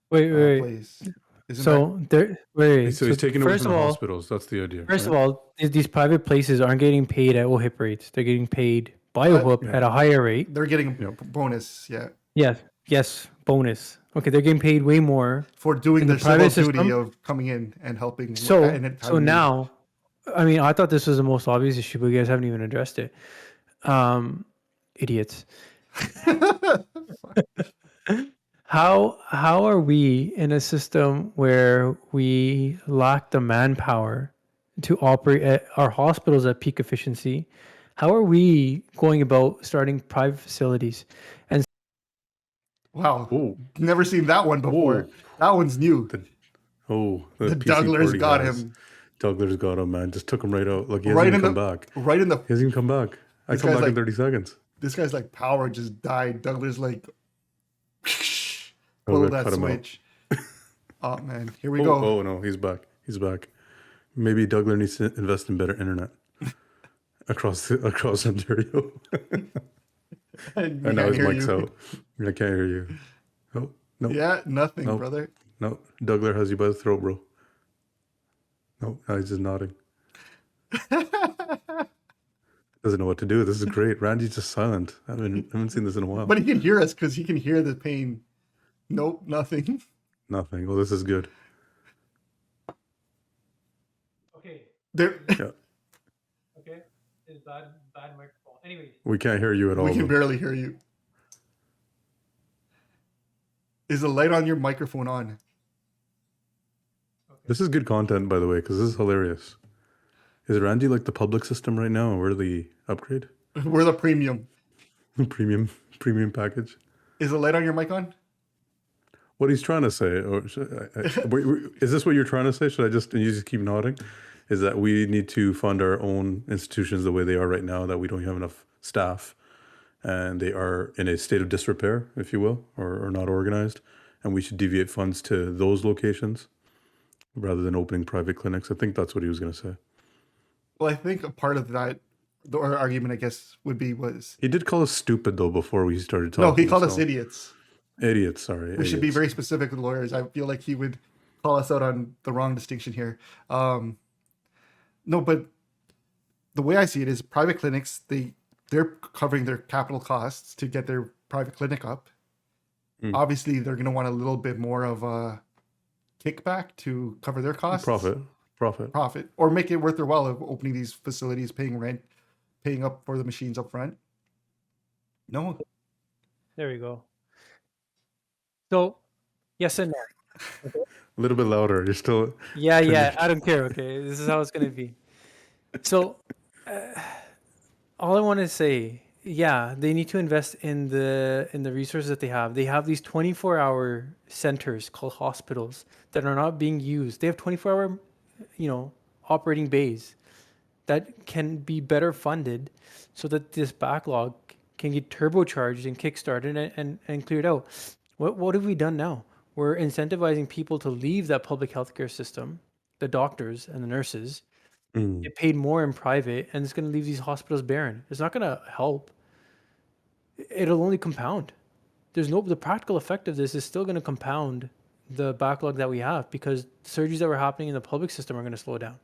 Wait. place. Isn't So there, wait. So he's taking it first from of the all, hospitals. That's the idea. first right? of all, these private places aren't getting paid at OHIP rates. They're getting paid by OHIP at a higher rate. they're getting a Yep. bonus, yeah, Yes, bonus. Okay, they're getting paid way more. for doing In their the civil private duty system? of coming in and helping. So, and it- so now, I mean, I thought this was the most obvious issue, but you guys haven't even addressed it. Idiots. How are we in a system where we lack the manpower to operate at our hospitals at peak efficiency? How are we going about starting private facilities? And Wow, Oh, never seen that one before. That one's new. the The PC Douglas party got guys. him Douglas got him, man. Just took him right out. Like, he hasn't right even in come the back. right in the. He hasn't even come back. I This come guy's back in like- 30 seconds. This guy's like power just died. Douglas like Oh, pull we that cut him out. switch. Oh man, here we go. Oh no, he's back. He's back. Maybe Douglas needs to invest in better internet across Ontario. And now his mic's out. I can't hear you. Oh no, Yeah, nothing, Nope. brother. no. Douglas has you by the throat, bro. No, now he's just nodding. Doesn't know what to do. This is great. Randy's just silent. I haven't seen this in a while. But he can hear us because he can hear the pain. Nope, nothing. Nothing. Well, this is good. okay, There, Yeah, it's bad microphone. Anyways, we can't hear you at all. we can though. barely hear you. Is the light on your microphone on? This is good content, by the way, because this is hilarious. Is Randy like the public system right now, and we're the upgrade We're the premium. premium package? Is the light on your mic on? what he's trying to say, or is this what you're trying to say? Should I just, and you just keep nodding, is that we need to fund our own institutions the way they are right now, that we don't have enough staff and they are in a state of disrepair, if you will, or not organized. And we should deviate funds to those locations rather than opening private clinics. I think that's what he was going to say. Well, I think a part of that, the argument, I guess, would be was He did call us stupid, though, before we started talking. no, he called us so- idiots. Idiots, sorry. We should be idiots. very specific with lawyers. I feel like he would call us out on the wrong distinction here. No, but the way I see it is private clinics, they're covering their capital costs to get their private clinic up. Obviously, they're going to want a little bit more of a kickback to cover their costs. Profit. Or make it worth their while of opening these facilities, paying rent, paying up for the machines up front. No. There we go. So, yes and no. A little bit louder. You're still. Yeah. I don't care. Okay, this is how it's gonna be. So, all I want to say, yeah, they need to invest in the resources that they have. They have these 24-hour centers called hospitals that are not being used. They have 24-hour, operating bays that can be better funded, so that this backlog can get turbocharged and kickstarted and cleared out. What have we done now? We're incentivizing people to leave that public healthcare system, the doctors and the nurses, get paid more in private, and it's going to leave these hospitals barren. It's not going to help. It'll only compound. The practical effect of this is still going to compound the backlog that we have, because surgeries that were happening in the public system are going to slow down.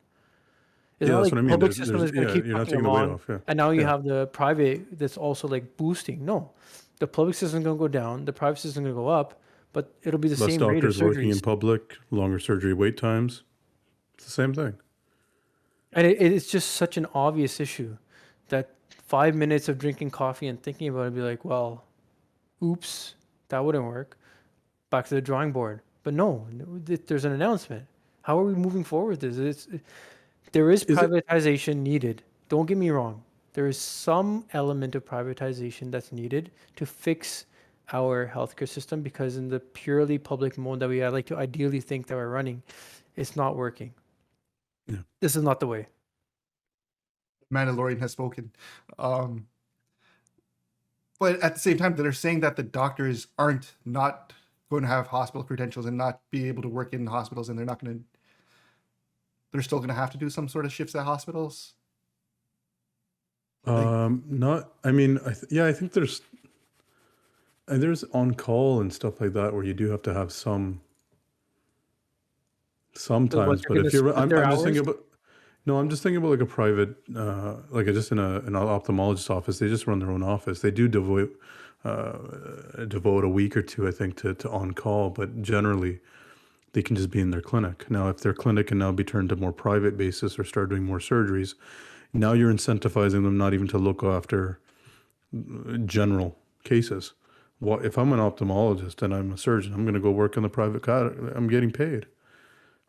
It's Yeah, not that's like what I the mean. public There's- system is going to yeah, keep you're not pushing taking the weight along, off, yeah. and now you Yeah. have the private that's also like boosting. No, the public system is going to go down, the private system is going to go up, but it'll be the Less same rate of doctors working in surgeries. public, longer surgery wait times. It's the same thing. And it's just such an obvious issue that 5 minutes of drinking coffee and thinking about it, be like, well, oops, that wouldn't work. Back to the drawing board. But no, there's an announcement. How are we moving forward with this? There is Is it- privatization needed. Don't get me wrong. There is some element of privatization that's needed to fix our healthcare system, because in the purely public mode that we like to ideally think that we're running, it's not working. Yeah. This is not the way. Mandalorian has spoken. But at the same time, they're saying that the doctors aren't not going to have hospital credentials and not be able to work in hospitals, and they're still going to have to do some sort of shifts at hospitals. Not. I mean, I think there's on call and stuff like that where you do have to have sometimes. you're But if gonna you're, split I'm their just thinking hours? about. No, I'm just thinking about like a private, just in an ophthalmologist office. They just run their own office. They do devote a week or two, I think, to on call, but generally they can just be in their clinic. Now, if their clinic can now be turned to more private basis or start doing more surgeries, now you're incentivizing them not even to look after general cases. What if I'm an ophthalmologist and I'm a surgeon? I'm going to go work in the private car. I'm getting paid,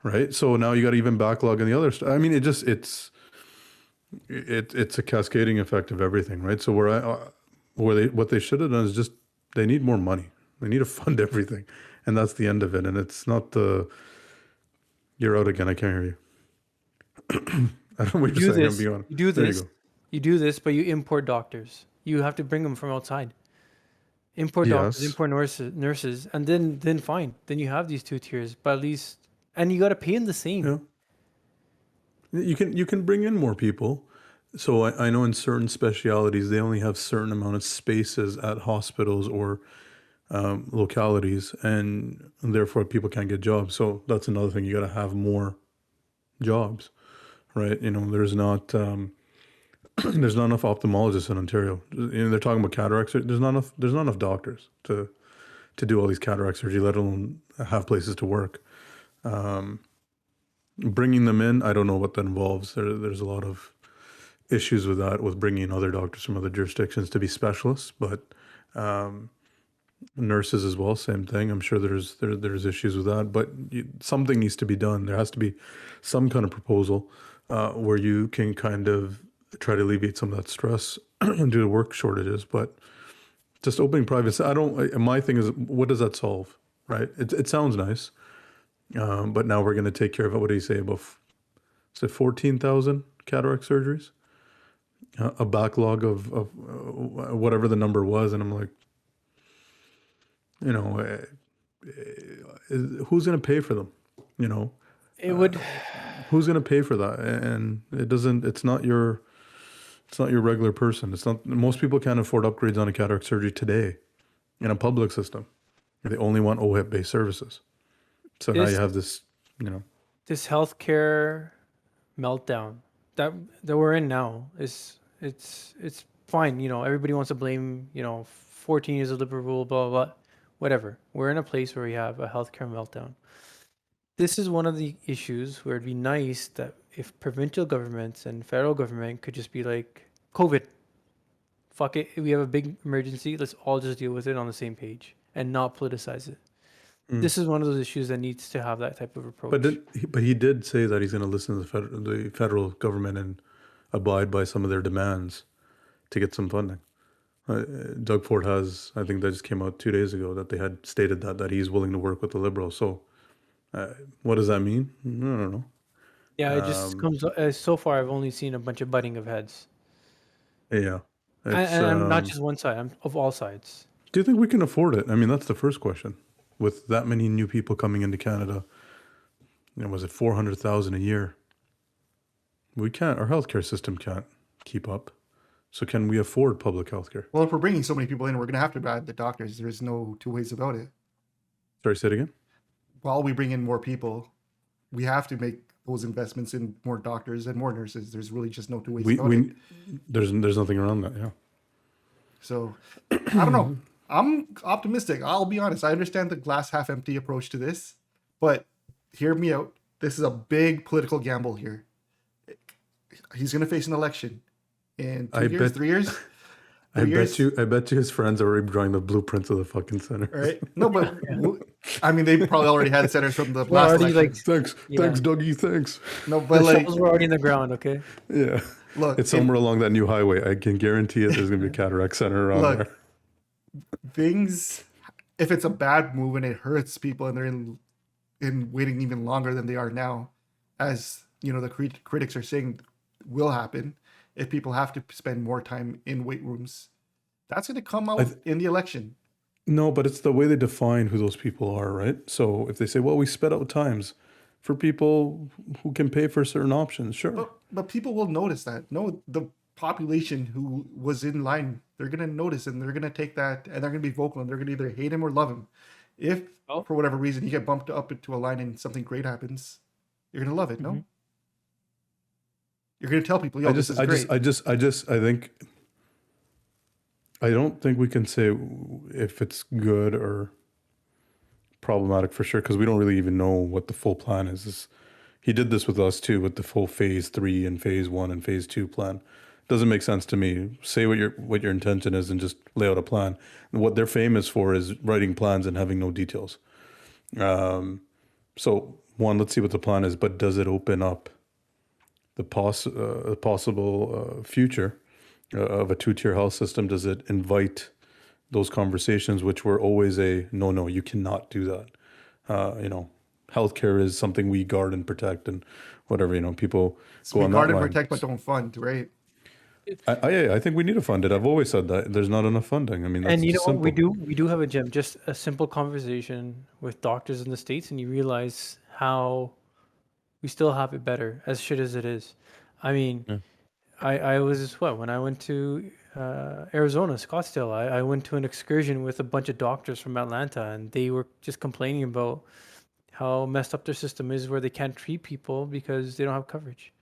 right? So now you got even backlog in the other stuff. I mean, it's a cascading effect of everything, right? So what they should have done is just they need more money. They need to fund everything, and that's the end of it. And it's not you're out again. I can't hear you. I don't know what you're saying. I'm being honest. You do There this. you go. You do this, but you import doctors. You have to bring them from outside. Import doctors, Yes. import nurses, and then fine. Then you have these two tiers, but at least, and you got to pay them the same. Yeah. You can bring in more people. So I know in certain specialities they only have certain amount of spaces at hospitals or localities, and therefore people can't get jobs. So that's another thing. You got to have more jobs, right? There's not there's not enough ophthalmologists in Ontario. They're talking about cataract surgery. There's not enough doctors to do all these cataract surgery, let alone have places to work. Bringing them in, I don't know what that involves. There's a lot of issues with that, with bringing in other doctors from other jurisdictions to be specialists, but nurses as well, same thing. I'm sure there's issues with that, but something needs to be done. There has to be some kind of proposal where you can kind of try to alleviate some of that stress due to work shortages. But just opening private, my thing is, what does that solve? right? It sounds nice, but now we're going to take care of it. What do you say about 14,000 cataract surgeries? A backlog of whatever the number was, and I'm like, you know, who's going to pay for them? You know, It would. who's going to pay for that? And it doesn't. It's not your regular person. It's not. Most people can't afford upgrades on a cataract surgery today in a public system. They only want OHIP-based services. So now you have this, you know, this healthcare meltdown that we're in now is it's fine. You know, everybody wants to blame, 14 years of liberal rule, blah, blah, blah, whatever. We're in a place where we have a healthcare meltdown. This is one of the issues where it'd be nice that if provincial governments and federal government could just be like, COVID, fuck it, we have a big emergency, let's all just deal with it on the same page and not politicize it. This is one of those issues that needs to have that type of approach. But he did say that he's going to listen to the federal government and abide by some of their demands to get some funding. Doug Ford has, I think that just came out 2 days ago, that they had stated that he's willing to work with the Liberals. So what does that mean? I don't know. Yeah, it just comes, so far I've only seen a bunch of butting of heads. Yeah. And I'm not just one side, I'm of all sides. Do you think we can afford it? I mean, that's the first question. With that many new people coming into Canada, was it 400,000 a year? We can't. Our healthcare system can't keep up. So can we afford public healthcare? Well, if we're bringing so many people in, we're going to have to add the doctors. There's no two ways about it. Sorry, say it again? While we bring in more people, we have to make those investments in more doctors and more nurses. There's really just no two ways about it. There's nothing around that, yeah. So, I don't know. I'm optimistic. I'll be honest. I understand the glass half empty approach to this, but hear me out. This is a big political gamble here. He's going to face an election in 3 years. I bet you his friends are already drawing the blueprints of the fucking center. Right? No, but I mean, they probably already had centers from the last election. Thanks, Dougie, thanks. No, but the like, shovels were already in the ground, okay? Yeah. Look, it's somewhere along that new highway. I can guarantee it. There's going to be a cataract center around there. Things, if it's a bad move and it hurts people and they're in waiting even longer than they are now, as the critics are saying will happen, if people have to spend more time in wait rooms, that's going to come out in the election. No, but it's the way they define who those people are, right? So if they say, well, we sped out times for people who can pay for certain options, sure. But people will notice that. No, the population who was in line, they're going to notice and they're going to take that and they're going to be vocal and they're going to either hate him or love him. If for whatever reason you get bumped up into a line and something great happens, you're going to love it, no? You're going to tell people, this is great. I don't think we can say if it's good or problematic for sure, because we don't really even know what the full plan is. He did this with us too, with the full phase 3 and phase 1 and phase 2 plan. Doesn't make sense to me. Say what your intention is and just lay out a plan. And what they're famous for is writing plans and having no details. So one, let's see what the plan is, but does it open up the possible future of a 2-tier health system? Does it invite those conversations, which were always no, you cannot do that. Healthcare is something we guard and protect and whatever, people so go on guard and protect, but don't fund, right? I think we need to fund it. I've always said that there's not enough funding. I mean, that's what we do have a gem, just a simple conversation with doctors in the States, and you realize how we still have it better, as shit as it is. I mean, I was when I went to Arizona, Scottsdale, I went to an excursion with a bunch of doctors from Atlanta, and they were just complaining about how messed up their system is, where they can't treat people because they don't have coverage.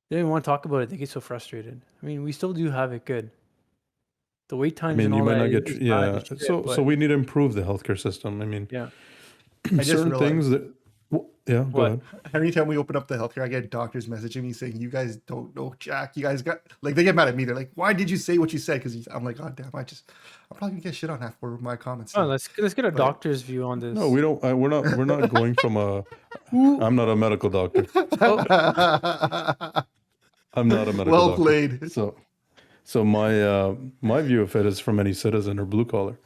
They don't even want to talk about it. They get so frustrated. I mean, we still do have it good. The wait times and all you might that not get so we need to improve the healthcare system. I mean, certain things that. Go ahead. Every time we open up the healthcare, I get doctors messaging me saying, "You guys don't know Jack. You guys got they get mad at me. They're like, why did you say what you said?" Because I'm like, God damn, I'm probably gonna get shit on that for my comments. Oh, let's get a doctor's view on this. No, we don't. We're not going from a. I'm not a medical doctor. I'm not a medical doctor. Well played. So my view of it is from any citizen or blue collar.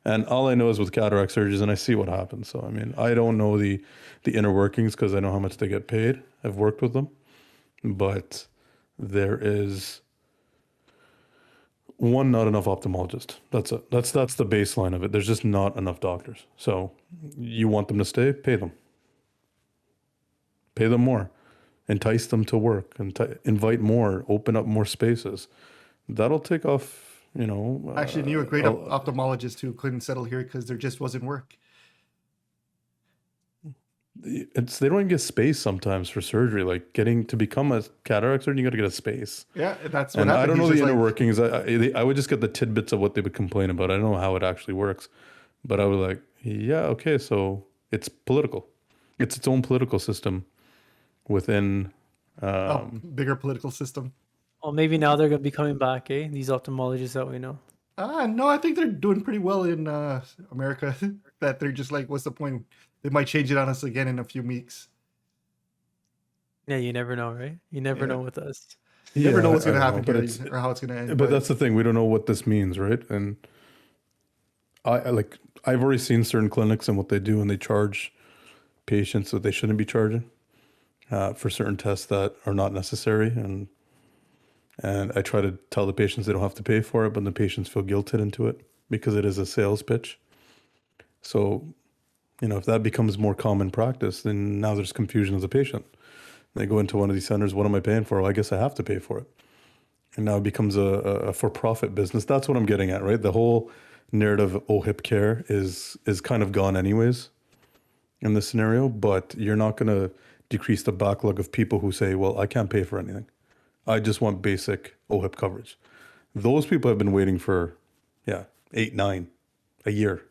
And all I know is with cataract surgeries, and I see what happens. So I mean, I don't know the inner workings because I know how much they get paid. I've worked with them, but there is one, not enough ophthalmologists. That's it. That's the baseline of it. There's just not enough doctors. So you want them to stay, pay them. Pay them more. Entice them to work. Invite more. Open up more spaces. That'll take off, you know. I actually knew a great ophthalmologist who couldn't settle here because there just wasn't work. They don't even get space sometimes for surgery. Like getting to become a cataract surgeon, you got to get a space. Yeah, that's what And happened. I don't know He's the just inner like, workings. I would just get the tidbits of what they would complain about. I don't know how it actually works, but I was like, yeah, okay, so it's political. It's its own political system within. a bigger political system. Well, maybe now they're gonna be coming back, eh? These ophthalmologists that we know. No, I think they're doing pretty well in America. That they're just like, what's the point? They might change it on us again in a few weeks. Yeah, you never know, right? You never know with us. You never know what's I going to don't happen know, here or how it's going to end. But that's the thing. We don't know what this means, right? And I've already seen certain clinics and what they do, and they charge patients that they shouldn't be charging for certain tests that are not necessary. And I try to tell the patients they don't have to pay for it, but the patients feel guilted into it because it is a sales pitch. So, you know, if that becomes more common practice, then now there's confusion as a patient. They go into one of these centers, what am I paying for? Well, I guess I have to pay for it. And now it becomes a for-profit business. That's what I'm getting at, right? The whole narrative of OHIP care is kind of gone anyways in this scenario, but you're not going to decrease the backlog of people who say, well, I can't pay for anything. I just want basic OHIP coverage. Those people have been waiting for, 8, 9, a year.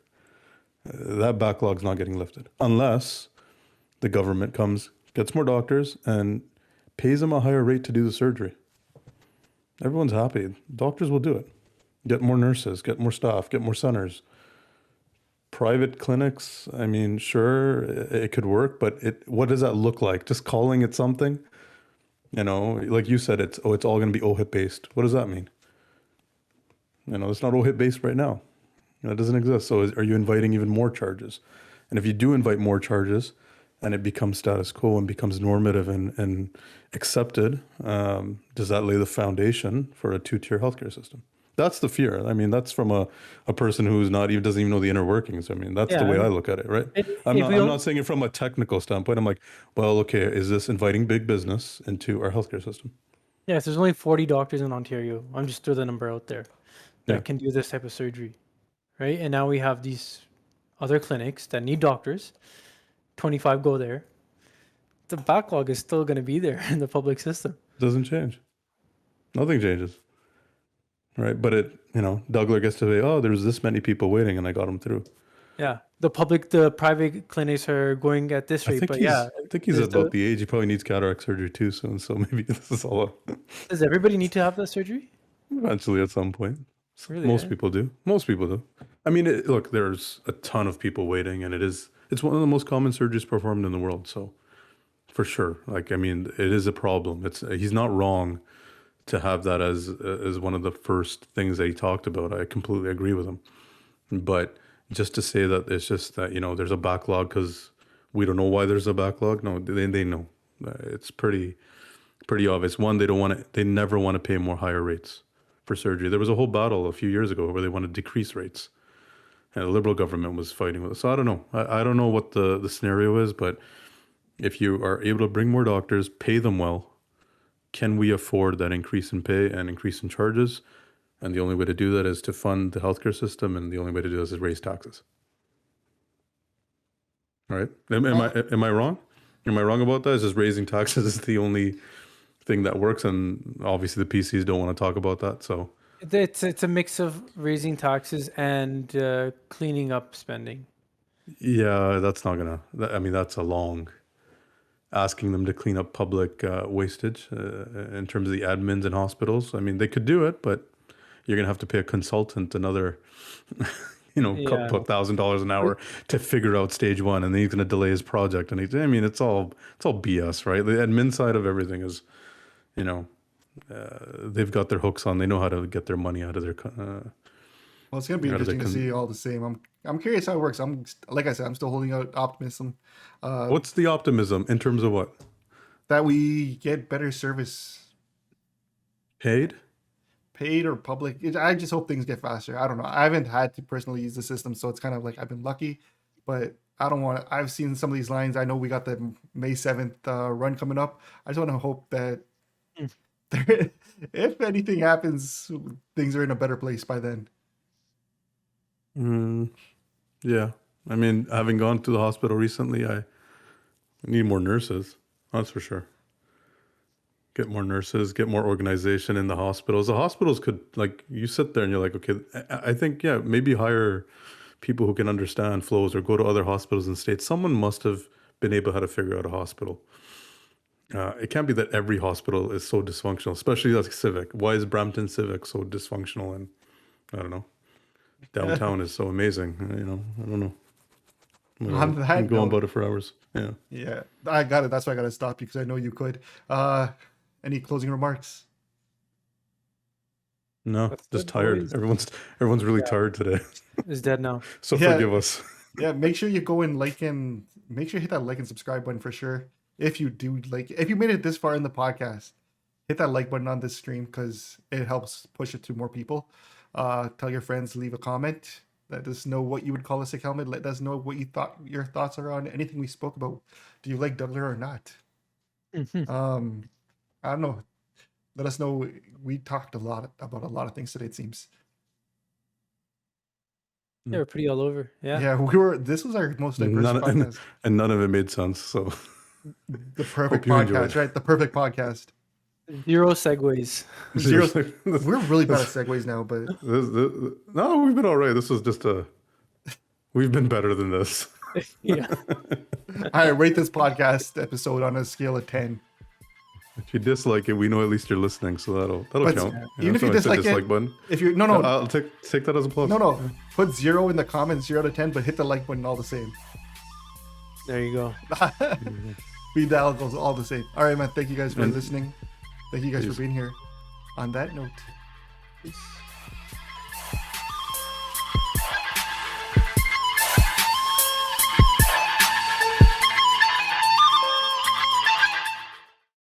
That backlog's not getting lifted unless the government comes, gets more doctors, and pays them a higher rate to do the surgery. Everyone's happy. Doctors will do it. Get more nurses, get more staff, get more centers. Private clinics, I mean, sure, it could work, but what does that look like? Just calling it something? You know, like you said, it's all going to be OHIP based. What does that mean? You know, it's not OHIP based right now. That doesn't exist. So are you inviting even more charges? And if you do invite more charges and it becomes status quo and becomes normative and accepted, does that lay the foundation for a two-tier healthcare system? That's the fear. I mean, that's from a person who's doesn't even know the inner workings. I mean, that's the way I look at it, right? I'm not saying it from a technical standpoint. I'm like, well, okay, is this inviting big business into our healthcare system? Yes, there's only 40 doctors in Ontario. I'm just throw the number out there that can do this type of surgery, right? And now we have these other clinics that need doctors. 25 go there. The backlog is still going to be there in the public system. Doesn't change. Nothing changes. Right. But Douglas gets to say, oh, there's this many people waiting and I got them through. Yeah. The private clinics are going at this rate, I think he's about the age. He probably needs cataract surgery too soon. So maybe this is all. Does everybody need to have that surgery? Eventually at some point. Really, Most people do. Most people do. I mean, look, there's a ton of people waiting and it's one of the most common surgeries performed in the world. So for sure. Like, I mean, it is a problem. He's not wrong to have that as one of the first things that he talked about. I completely agree with him. But just to say that it's just that, there's a backlog because we don't know why there's a backlog. No, they know. It's pretty obvious. One, they never want to pay more higher rates for surgery. There was a whole battle a few years ago where they wanted to decrease rates. And the Liberal government was fighting with it. So I don't know. I don't know what the scenario is, but if you are able to bring more doctors, pay them well, can we afford that increase in pay and increase in charges? And the only way to do that is to fund the healthcare system, and the only way to do this is raise taxes. All right? Am I wrong? Am I wrong about that? Is just raising taxes is the only thing that works? And obviously the PCs don't want to talk about that. So it's a mix of raising taxes and cleaning up spending. Yeah, that's not gonna. I mean, that's a long. Asking them to clean up public wastage in terms of the admins in hospitals. I mean, they could do it, but you're going to have to pay a consultant another, couple $1,000 an hour to figure out stage one, and then he's going to delay his project. And it's all BS, right? The admin side of everything is, they've got their hooks on. They know how to get their money out of Well, it's gonna be How does it interesting to see all the same. I'm curious how it works. Like I said, I'm still holding out optimism What's the optimism in terms of what? that we get better service, Paid? paid or public. I just hope things get faster. I don't know. I haven't had to personally use the system, so it's kind of like I've been lucky, but I don't want to. I've seen some of these lines. I know we got the May 7th run coming up. I just want to hope that if anything happens, things are in a better place by then. Yeah. I mean, having gone to the hospital recently, I need more nurses. That's for sure. Get more nurses, get more organization in the hospitals. The hospitals could, like, you sit there and you're like, okay, I think, yeah, maybe hire people who can understand flows or go to other hospitals and states. Someone must have been able how to figure out a hospital. It can't be that every hospital is so dysfunctional, especially like Civic. Why is Brampton Civic so dysfunctional? And I don't know. Downtown is so amazing. You know, I don't know. On that I'm going note- about it for hours. Yeah. Yeah, I got it. That's why I got to stop you because I know you could. Any closing remarks? No, That's just good, tired. boys. Everyone's really tired today. It's dead now. So Yeah. forgive us. Yeah, make sure you go and like and make sure you hit that like and subscribe button for sure. If you do like, if you made it this far in the podcast, hit that like button on this stream because it helps push it to more people. Tell your friends, leave a comment. Let us know what you would call a Sikh helmet. Let us know what your thoughts are on anything we spoke about. Do you like Douglas or not? I don't know. Let us know. We talked a lot about a lot of things today, it seems. Yeah, we're pretty all over. Yeah. Yeah, this was our most diverse podcast. And none of it made sense. So The perfect Hope you enjoyed. podcast, right? The perfect podcast. Zero segues. Zero. Seriously. We're really bad at segues now, but No, we've been all right. This was just we've been better than this. Yeah. I rate this podcast episode on a scale of 10. If you dislike it, we know at least you're listening, so that'll But count. even if you so I said dislike it, button. If you're no, I'll take that as a plus. no, put 0 in the comments, 0 to 10, but hit the like button all the same. There you go. Be dial goes all the same. All right, man. Thank you guys for And- listening. Thank you guys Peace. for being here. On that note. Peace.